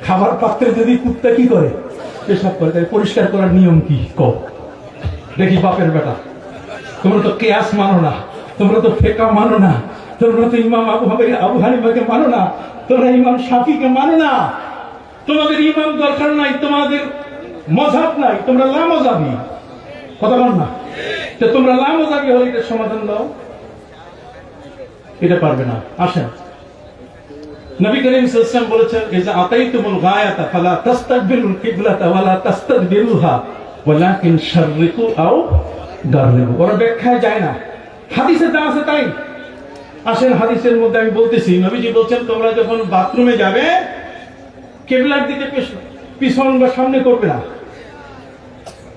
খাবার পাত্রে যদি কুত্তা কি করে, পেশাব করে, তাই পরিষ্কার করার নিয়ম কি কও দেখি? বাপের বেটা, তোমরা তো কিয়াস মানো না, তোমরা তো ফিকহ মানো না, তোমরা তো ইমাম আবু হানিফাকে মানো না, তোমরা ইমাম শাফিকে মানো না। তোমাদের ইমাম দরকার নাই, তোমাদের মাযহাব নাই, তোমরা লামাযাবি। কথা বল না, তো তোমরা লামাযাবি হলে এটার সমাধান দাও। এটা পারবে না। আসেন, নবী করিম সাল্লাল্লাহু আলাইহি ওয়াসাল্লাম বলেছেন, ইজা আতাইতুমুল গায়াতা ফালা তাস্তাকবিলুল কিবলাতা ওয়ালা তাস্তাদবিরুহা ওয়ালাকিন শাররিকু আও গাররিবু। ওরা ব্যাখ্যায় যায় না, হাদিসে যা আছে তাই। আসেন, হাদিসের মধ্যে আমি বলতেছি, নবীজি বলছেন তোমরা যখন বাথরুমে যাবে, কিবলার দিকে পিছন বা সামনে করবে না।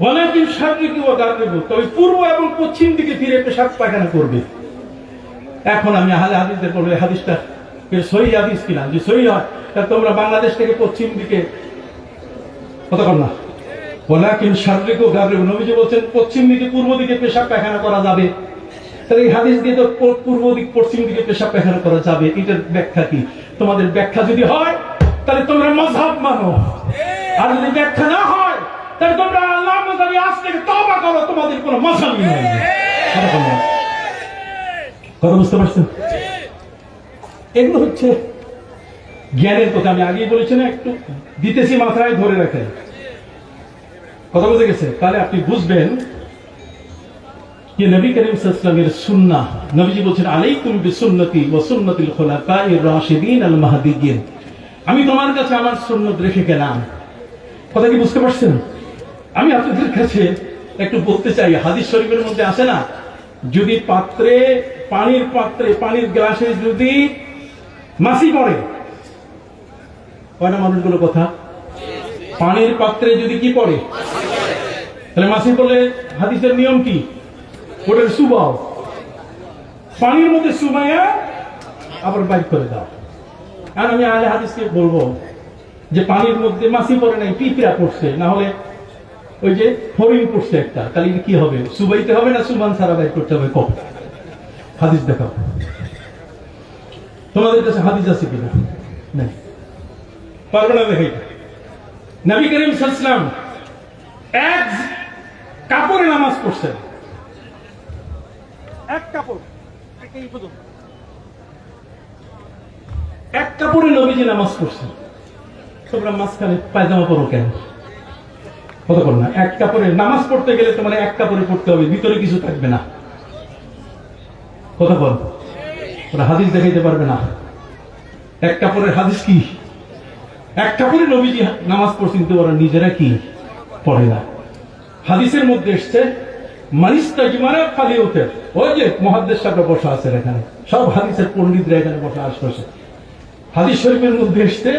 ওয়ালাকিন শাররিকু ওয়া গাররিবু, তবে পূর্ব এবং পশ্চিম দিকে ফিরে পেশাব পায়খানা করবে। এখন আমি আহলে হাদিসদের বলবো, হাদিসটা সহিহ হাদিস কিনা? যে সহিহ হয়, তাহলে তোমরা বাংলাদেশ থেকে পশ্চিম দিকে, কথা বল না, ওয়ালাকিন শাররিকু গাররিবু। নবীজি বলছেন পশ্চিম দিকে পূর্ব দিকে পেশাব পায়খানা করা যাবে। তাহলে এই হাদিস দিয়ে তো পূর্ব দিক পশ্চিম দিকে পেশাব পায়খানা করা যাবে। এটার ব্যাখ্যা কি? তোমাদের ব্যাখ্যা যদি হয় তাহলে তোমরা মাযহাব মানো, আর যদি ব্যাখ্যা না হয় তাহলে তোমরা আল্লাহ মাযহাবি আজ থেকে তওবা করো, তোমাদের কোনো মাযহাবই নাই। কথা বুঝতে পারছেন? এগুলো হচ্ছে জ্ঞানের কথা। আমি আগেই বলেছি না, একটু দিতেছি, মাথায় ধরে রাখেন। কথা বুঝে গেছে? তাহলে আপনি বুঝবেন যে নবী করিম সাল্লাল্লাহু আলাইহি ওয়াসাল্লামের সুন্নাহ। নবীজি বলেছেন, আলাইকুম বিসুন্নতি ওয়া সুন্নাতিল খুলাফায়ে রাশিদিন আল মাহদিয়্যিন। আমি তোমার কাছে আমার সুন্নাত রেখে গেলাম। কথা কি বুঝতে পারছেন? আমি আপনাদের কাছে একটু বলতে চাই, হাদিস শরীফের মধ্যে আছে না, যদি পাত্রে, পানির পাত্রে, পানির গ্লাসে যদি মাছি পড়ে, কয় না মানুষগুলো কথা, পানির পাত্রে যদি কি পড়ে, তাহলে মাছি পড়লে হাদিসের নিয়ম কি? ওটার সুবাও, পানির মধ্যে সুবাইয়া আবার বাইর করে দাও। আর আমি আলে হাদিসকে বলবো যে পানির মধ্যে মাছি পড়ে নাই, পিঁপড়া পড়ছে, না হলে ওই যে হরিণ পড়ছে একটা, তাহলে কি হবে? সুবাইতে হবে না সুবান সারা বাইর করতে হবে? কখন হাদিস দেখাও, তোমাদের কাছে হাদিস আছে কিনা? নাই, পারবে না দেখে। নবী করিম সাল্লাল্লাহু আলাইহি ওয়াসাল্লাম এক কাপড়ে নামাজ পড়ছেন, এক কাপড়, এক কাপড়ে নবীজি নামাজ পড়ছেন। তোমরা মাঝখানে পায়জামা পরো কেন? কথা বল না, এক কাপড়ে নামাজ পড়তে গেলে তোমার এক কাপড়ে পড়তে হবে, ভিতরে কিছু থাকবে না। কথা বল, ওরা হাদিস দেখাইতে পারবে না। এক কাপড়ের হাদিস কি? এক কাপড়ে নবীজি নামাজ পড়ছেন, কিন্তু ওরা নিজেরা কি পড়ে না। হাদিসের মধ্যে এসছে মানিস্তাজমারা ফালিউতের, ওই যে মুহাদ্দিস সাহেবরা বসা আছেন এখানে, সব হাদিসের পণ্ডিতরা এখানে বসা আশপাশে। হাদিস শরীফের মধ্যে এসছে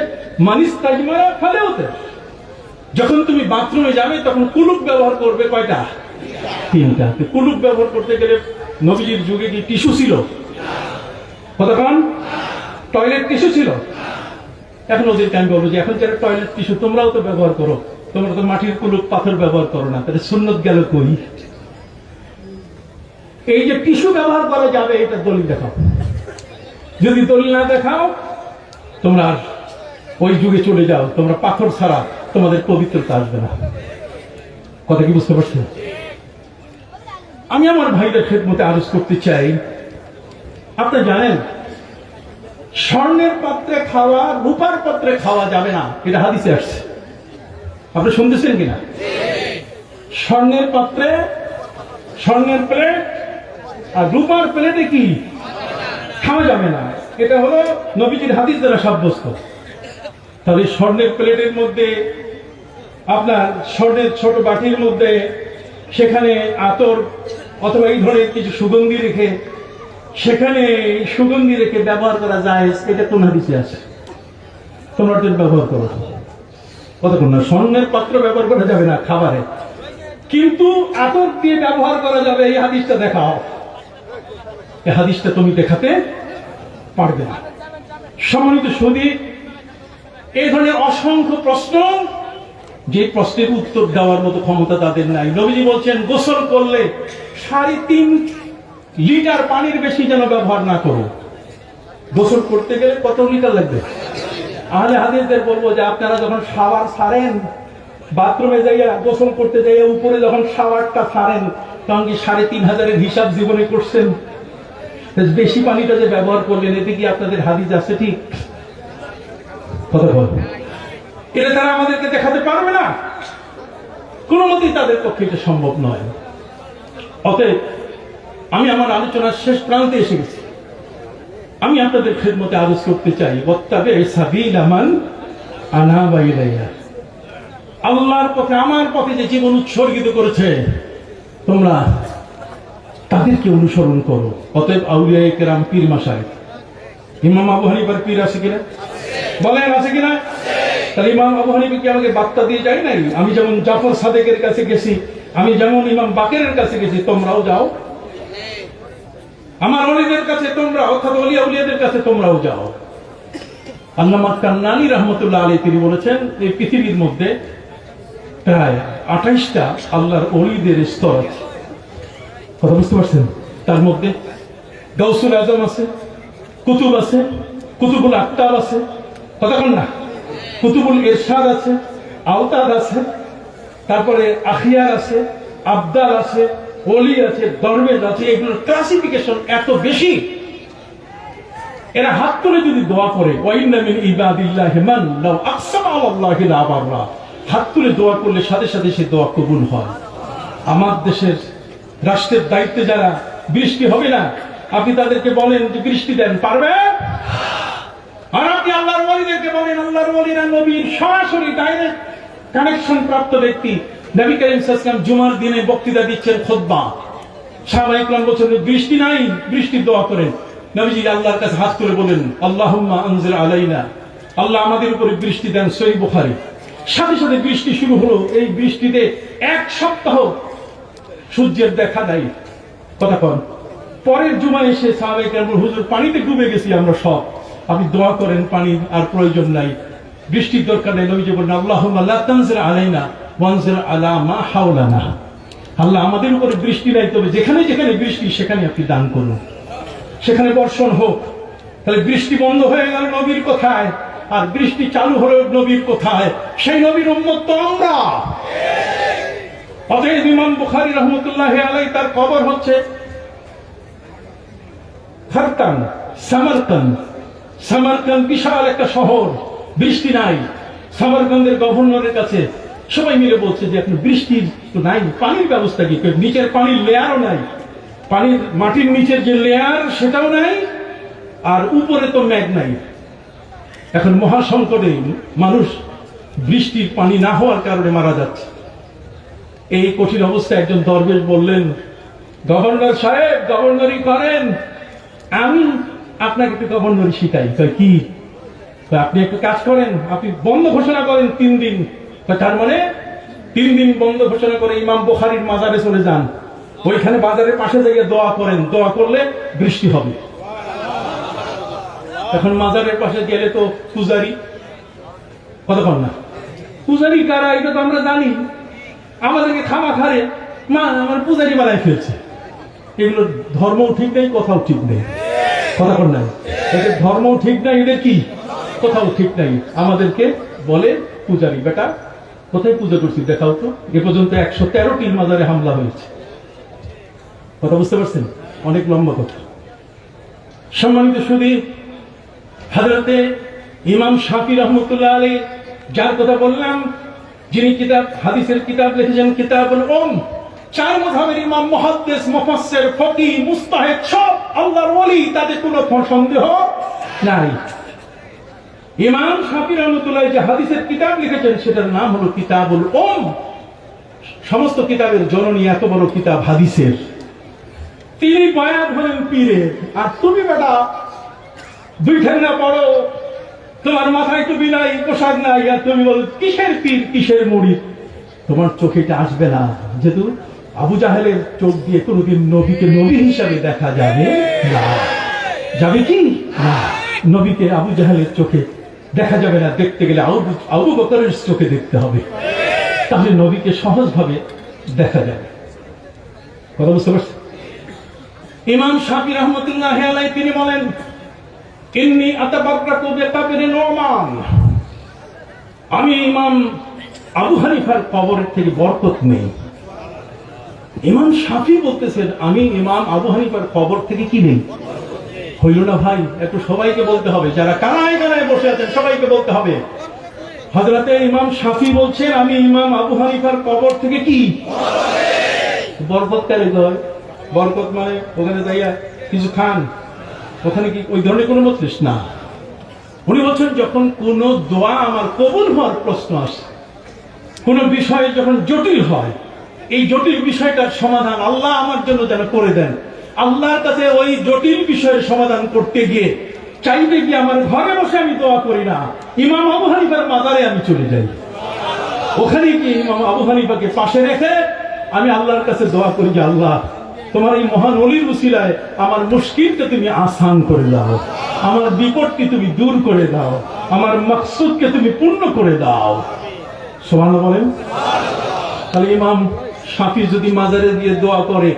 মানিস্তাজমারা ফালিউতের, যখন তুমি বাথরুমে যাবে তখন কুলুপ ব্যবহার করবে। কয়টা? তিনটা। কুলুপ ব্যবহার করতে গেলে নবীজির যুগে কি টিস্যু ছিল? কতক্ষণ টয়লেট টিস্যু ছিল? এখন ওদেরকে আমি বলবো যে এখন যারা টয়লেট টিস্যু তোমরাও তো ব্যবহার করো, তোমরা তো মাটির কুলুপ পাথর ব্যবহার করো না, তাহলে সুন্নত গেল কই? এই যে টিস্যু ব্যবহার করা যাবে, এটা দলিল দেখাও। যদি দলিল না দেখাও, তোমরা ওই যুগে চলে যাও, তোমরা পাথর ছাড়া তোমাদের পবিত্রতা আসবে না। কথা কি বুঝতে পারছেন? আমি আমার ভাইদের খেদমতে আরজ করতে চাই, আপনারা জানেন স্বর্ণের পাত্রে খাওয়া রূপার পাত্রে খাওয়া যাবে না, এটা হাদিসে আসছে। আপনি শুনতেছেন কিনা? স্বর্ণের পাত্রে, স্বর্ণের প্লেট আর রূপার প্লেটে কি খাওয়া যাবে না, এটা হলো নবীজির হাদিস দ্বারা সাব্যস্ত। তাহলে স্বর্ণের প্লেটের মধ্যে, আপনার স্বর্ণের ছোট বাটির মধ্যে, সেখানে আতর অথবা এই ধরনের কিছু সুগন্ধি রেখে, সেখানে সুগন্ধি রেখে ব্যবহার করা যায়, এটা কোন হাদিসে আছে? তোমরা ব্যবহার করো। কতক্ষণ না, স্বর্ণের পাত্র ব্যবহার করা যাবে না খাবারে, কিন্তু আতর দিয়ে ব্যবহার করা যাবে, এই হাদিসটা দেখাও। এই হাদিসটা তুমি দেখাতে পারবে না। সম্মানিত সুধী, এই ধরনের অসংখ্য প্রশ্ন, যে প্রশ্নের উত্তর দেওয়ার মতো ক্ষমতা তাদের নাই। নবীজি বলছেন গোসল করলে 3.5 লিটার পানির বেশি যেন ব্যবহার না করো। গোসল করতে গেলে কত লিটার লাগবে? আহলে হাদিসদের বলবো যে আপনারা যখন শাওয়ার ছাড়েন, বাথরুমে যাইয়া গোসল করতে যাইয়া উপরে যখন শাওয়ারটা ছাড়েন, তখন কি 3,500 হিসাব জীবনে করছেন? বেশি পানিটা যে ব্যবহার করলেন, এতে কি আপনাদের হাদিস আছে? ঠিক কথা বল, এটা তারা আমাদেরকে দেখাতে পারবে না, কোনো মতেই তাদের পক্ষে এটা সম্ভব নয়। অতএব আমি আমার আলোচনার শেষ প্রান্তে এসে গেছি। আমি আপনাদের খেদমতে আরজ করতে চাই, ওয়াত্তাবি সাবিলা মান আনাবা ইলাইয়া, আল্লাহর পথে, আমার পথে যে জীবন উৎসর্গিত করেছে, তোমরা তাদেরকে অনুসরণ করো। অতএব আউলিয়া কেরাম, পীর মাশায়েখ, ইমাম আবু হানিফার পীর আছে কিনা? বলেন আছে কিনা? তাহলে ইমাম আবু হানিফা কি আমাকে বার্তা দিয়ে যায় নাই? আমি যেমন জাফর সাদেকের কাছে গেছি, আমি যেমন ইমাম বাকেরের কাছে গেছি, তোমরাও যাও। আমার ওলিদের কাছে তোমরা, অর্থাৎ ওলিয়া উলিয়াদের কাছে তোমরাও যাও। আল্লামা কান্নানী রাহমাতুল্লাহ আলাইহি তিনি বলেছেন, এই পৃথিবীর মধ্যে প্রায় 28টা আল্লাহর ওলিদের স্তর আছে। কথা বুঝতে পারছেন? তার মধ্যে গাউসুল আজম আছে, কুতুব আছে, কুতুবুল আকতাব আছে, কতক্ষণ না, কুতুবুল ইরশাদ আছে, আওতাদ আছে, তারপরে আখিয়ার আছে, আবদাল আছে, ওলি আছে, দরবেশ আছে। এগুলোর ক্লাসিফিকেশন এত বেশি, এরা হাত তুলে যদি দোয়া করে, ওয়াইন্না মিন ইবাদিল্লাহি মান লাউ আকসামা আলাল্লাহি লা বাররা, হাত তুলে দোয়া করলে সাথে সাথে সে দোয়া কবুল হয়। আমার দেশের রাষ্ট্রের দায়িত্বে যারা, বৃষ্টি হবে না, আপনি তাদেরকে বলেন যে বৃষ্টি দেন, পারবে? আর আপনি আল্লাহর ওলিদেরকে বলেন, আল্লাহর ওলিরা নবীর সরাসরি ডাইরেক্ট কানেকশন প্রাপ্ত ব্যক্তি। নবী করিম সাল্লাল্লাহু আলাইহি ওয়াসাল্লাম জুমার দিনে বক্তৃতা দিচ্ছেন, খুতবা, সাহাবায়ে কেরাম বলছেন বৃষ্টি নাই, বৃষ্টির দোয়া করেন। নবীজি আল্লাহর কাছে হাত করে বলেন আল্লাহুম্মা আনজিল আলাইনা, আল্লাহ আমাদের উপরে বৃষ্টি দেন। সহিহ বুখারী। সাথে সাথে বৃষ্টি শুরু হলো। এই বৃষ্টিতে 1 সপ্তাহ সূর্যের দেখা নাই। কথা কন। পরের জুমায় এসে সাহাবায়ে কেরাম বলেন হুজুর পানিতে ডুবে গেছি আমরা সব, আপনি দোয়া করেন পানি আর প্রয়োজন নাই, বৃষ্টির দরকার নেই। নবীজি বলেন আল্লাহুম্মা লা তানজিল আলাইনা ওয়ানজিল আলা মা হাওলানা, আল্লাহ আমাদের উপরে বৃষ্টি নাই, তবে যেখানে যেখানে বৃষ্টি সেখানে আপনি দান করুন, সেখানে বর্ষণ হোক। তাহলে বৃষ্টি বন্ধ হয়ে গেল নবীর কোথায়, আর বৃষ্টি চালু হলো নবীর কোথায়? সেই নবীর উম্মত তো আমরা। অতএব ইমাম বুখারী রাহমাতুল্লাহি আলাইহি তার কবর হচ্ছে খারতান, সামারকান্দ। সামারকান্দ বিশাল একটা শহর, বৃষ্টি নাই। সামারকান্দের গভর্নরের কাছে সবাই মিলে বলছে যে এখন বৃষ্টি তো নাই, পানির ব্যবস্থা কি? নিচের পানির লেয়ারও নাই, পানির মাটির নিচের যে লেয়ার সেটাও নাই, আর উপরে তো মেঘ নাই। এখন মহাসংকটে মানুষ বৃষ্টির পানি না হওয়ার কারণে মারা যাচ্ছে। এই কঠিন অবস্থায় একজন দরবেশ বললেন গভর্নর সাহেব, গভর্নরি করেন, আমি আপনাকে একটু গভর্নরি শিখাই। কি? আপনি একটু কাজ করেন, আপনি বন্ধ ঘোষণা করেন 3 দিন। তার মানে 3 দিন বন্ধ ঘোষণা করে ইমাম বুখারীর মাজারে চলে যান, ওইখানে বাজারের পাশে যাইয়ে দোয়া করেন, দোয়া করলে বৃষ্টি হবে। এখন মাজারের পাশে গেলে তো পূজারি, কতক্ষণ না পূজারি কারা এটা তো আমরা জানি, আমাদেরকে খামাখারে মা আমার পূজারি বানায় ফেলছে। এগুলো ধর্মও ঠিক নেই, কথাও ঠিক নেই। কতক্ষণ নাই এদের ধর্মও ঠিক নাই, এদের কি কোথাও ঠিক নাই। আমাদেরকে বলে পূজারি, বেটা কোথায় পূজা করছি দেখাও তো। এ পর্যন্ত 113টির মাজারে হামলা হয়েছে। কথা বুঝতে পারছেন? অনেক লম্বা কথা। সম্মানিত সুধী, হযরতে ইমাম শাফি রাহমাতুল্লাহ আলাইহি যার কথা বললাম, যিনি কিতাব হাদিসের কিতাব লিখেছেন কিতাবুল উম, 4 মাযহাবের ইমাম, মুহাদ্দিস, মুফাসসির, ফকিহ, মুজতাহিদ, সব আল্লাহর ওলি, তাতে কোনো সন্দেহ নাই। ইমাম শাফি রাহমাতুল্লাহ যে হাদিসের কিতাব লিখেছেন সেটার নাম হলো কিতাবুল উম। সমস্ত কিতাবের জননী এত বড় কিতাব হাদিসের। তিনি বয়ান হলেন পীরের, আর তুমি বেটা 2 ঠেঙ্গা পড়ো, তোমার মাথায় টুপি নাই, পোশাক নাই, আর তুমি বলো কিসের পীর কিসের মুরিদ। তোমার চোখে এটা আসবে না, যেহেতু আবু জাহেলের চোখ দিয়ে কোনদিন নবীকে নবী হিসাবে দেখা যাবে না। যাবে কি না? নবীকে আবু জাহেলের চোখে দেখা যাবে না। দেখতে গেলে আবু বকরের চোখে দেখতে হবে, তাহলে নবীকে সহজভাবে দেখা যাবে। কথা বুঝতে পারছেন? ইমাম শাফি রাহমাতুল্লাহি আলাইহি তিনি বলেন ইন্নী আতাবাররাকু বিকাবরি নুমান, আমি ইমাম আবু হানিফার কবরের থেকে বরকত নেই। ইমাম শাফি বলতেছেন আমি ইমাম আবু হানিফার কবর থেকে কি নেই? হইল না ভাই? একটু সবাইকে বলতে হবে, যারা কানায় কানায় বসে আছেন সবাইকে বলতে হবে। হযরতে ইমাম শাফি বলছেন আমি ইমাম আবু হানিফার কবর থেকে কি বরকত কালে হয়। বরকত মানে ওখানে যাইয়া কিছু খান, ওখানে কি ওই ধরনের কোনো মজলিস না। উনি বলছেন যখন কোন দোয়া আমার কবুল হওয়ার প্রশ্ন আসে, কোন বিষয়ে যখন জটিল হয়, এই জটিল বিষয়টার সমাধান আল্লাহ আমার জন্য যেন করে দেন। আল্লাহর কাছে ওই জটিল বিষয়ের সমাধান করতে গিয়ে চাইতে গিয়ে আমার ঘরে বসে আমি দোয়া করি না, ইমাম আবু হানিফার মাজারে আমি চলে যাই। ওখানে গিয়ে ইমাম আবু হানিফাকে পাশে রেখে আমি আল্লাহর কাছে দোয়া করি যে আল্লাহ তোমার এই মহান ওলির উসিলায় আমার মুশকিলকে তুমি আসান করে দাও, আমার বিপদকে তুমি দূর করে দাও, আমার মাকসুদকে তুমি পূর্ণ করে দাও। সুবহানাল্লাহ বলেন। তাহলে ইমাম শাফি যদি মাজারে দিয়ে দোয়া করে,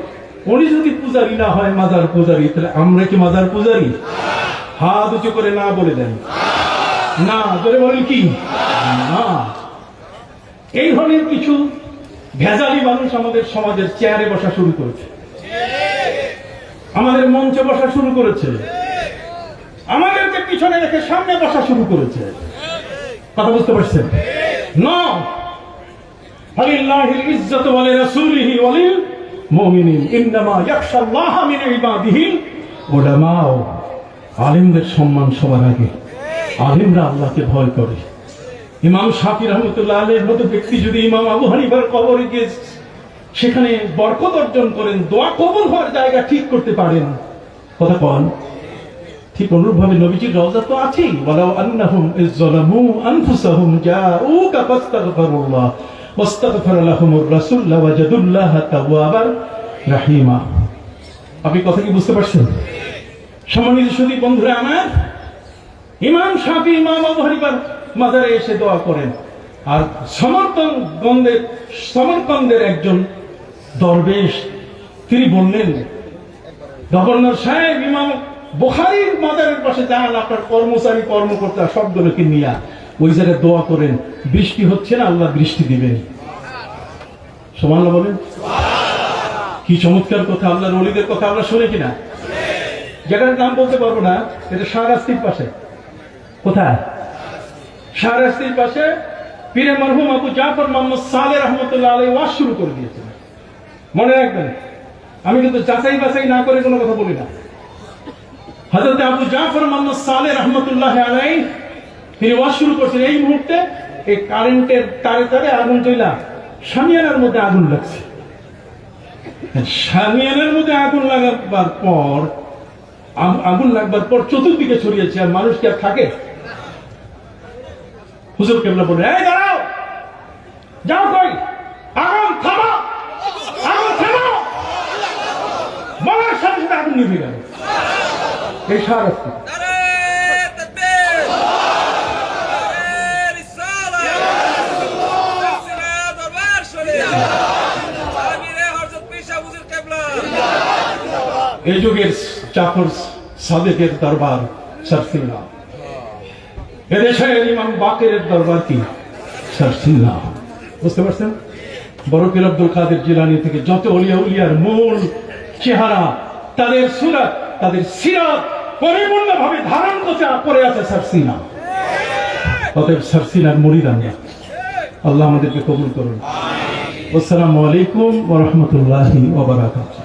উনি যদি পূজারি না হয় মাজার পূজারি, তাহলে আমরা কি মাজার পূজারি? হাত উঁচু করে না বলে দেন না, জোরে বলেন কি না। এই ধরনের কিছু ভেজালি মানুষ আমাদের সমাজের চেয়ারে বসা শুরু করেছে, আমাদের মঞ্চে বসা শুরু করেছে, আমাদেরকে পিছনে রেখে সামনে বসা শুরু করেছে। কথা বুঝতে পারছেন? না, আলিল্লাহিল ইজ্জাতু ওয়া লিরাসূলিহি ওয়া লিল মুমিনিন ইন্নামা ইয়াখশাল্লাহা মিন ইবাদিহিল উলামা। আলেমদের সম্মান সবার আগে, আলেমরা আল্লাহকে ভয় করে। ইমাম শাফি রাহমাতুল্লাহ আলাইহির মতো ব্যক্তি যদি ইমাম আবু হানিফার কবরে গিয়ে সেখানে বরকত অর্জন করেন, দোয়া কবুল হওয়ার জায়গা ঠিক করতে পারেন। কথা কন। ঠিক অনুরূপ ভাবে নবীজির রওজা তো আছেই, ওয়ালাউ আন্নাহুম ইযযালামু আনফুসাহুম জাউকা ফাস্তাগফিরুল্লাহ ওয়াস্তাগফারা লাহুমুর রাসূল লাওয়াজাদুল্লাহা তাওয়াবার রাহিমা। আপনি কথা কি বুঝতে পারছেন? সম্মানিত সুধী বন্ধুরা আমার, ইমাম শাফি, ইমাম আবু হানিফার মাজারে এসে দোয়া করেন। আর সমরকন্দের একজন দরবেশ তিনি বললেন, গভর্নর সাহেব, ইমাম বুখারীর মাজারের পাশে যান, আপনার কর্মচারী কর্মকর্তা সবগুলোকে নিয়ে ওই জায়গায় দোয়া করেন, বৃষ্টি হচ্ছে না, আল্লাহ বৃষ্টি দিবেন। সুবহানাল্লাহ বলেন। কি চমৎকার কথা! আল্লাহর ওলিদের কথা আমরা শুনি কিনা? যেটার নাম বলতে পারবো না, এটা শাহরাস্তির পাশে। কোথায়? শাহরাস্তির পাশে পীরে মরহুম আবু জাফর মোহাম্মদ সালেহ রহমতুল্লাহ আলাইহি ওয়াজ শুরু করে দিয়েছেন। মনে রাখবেন, আমি কিন্তু যাচাই বাছাই না করে কোনো কথা বলি না। হযরত আবু জাফর মোহাম্মদ সালেহ রহমতুল্লাহ আলাইহি তিনি ওয়াজ শুরু করছেন। এই মুহূর্তে এই কারেন্টের তারে তারে আগুন জ্বলা, শামিয়ানার মধ্যে আগুন লাগছে। শামিয়ানার মধ্যে আগুন লাগবার পর চতুর্দিকে ছড়িয়েছে, আর মানুষ কি আর থাকে? হুজুর কেবলা বলে, এই দাঁড়াও, যাও, কই আগুন থামাও, আগুন থামাও। বলার সাথে সাথে আগুন নিভে গেল। এই শাহরাস্তি। এই যুগের জাফর সাদেকের দরবার সারসিল্লাহ, এদেশের ইমাম বাকেরের দরবার কি সারসিল্লাহ। বুঝতে পারছেন? বড় পীর আব্দুল কাদের জিলানী থেকে যত ওলিয়া উলিয়ার মূল চেহারা, তাদের সুরাত, তাদের সিরাত পরিপূর্ণভাবে ধারণ করে আছে সারসিনা। অতএব সারসিনার মুরিদ আমরা। আল্লাহ আমাদেরকে কবুল করুন। আসসালামু আলাইকুম ওয়া রাহমাতুল্লাহি ওয়া বারাকাতুহু।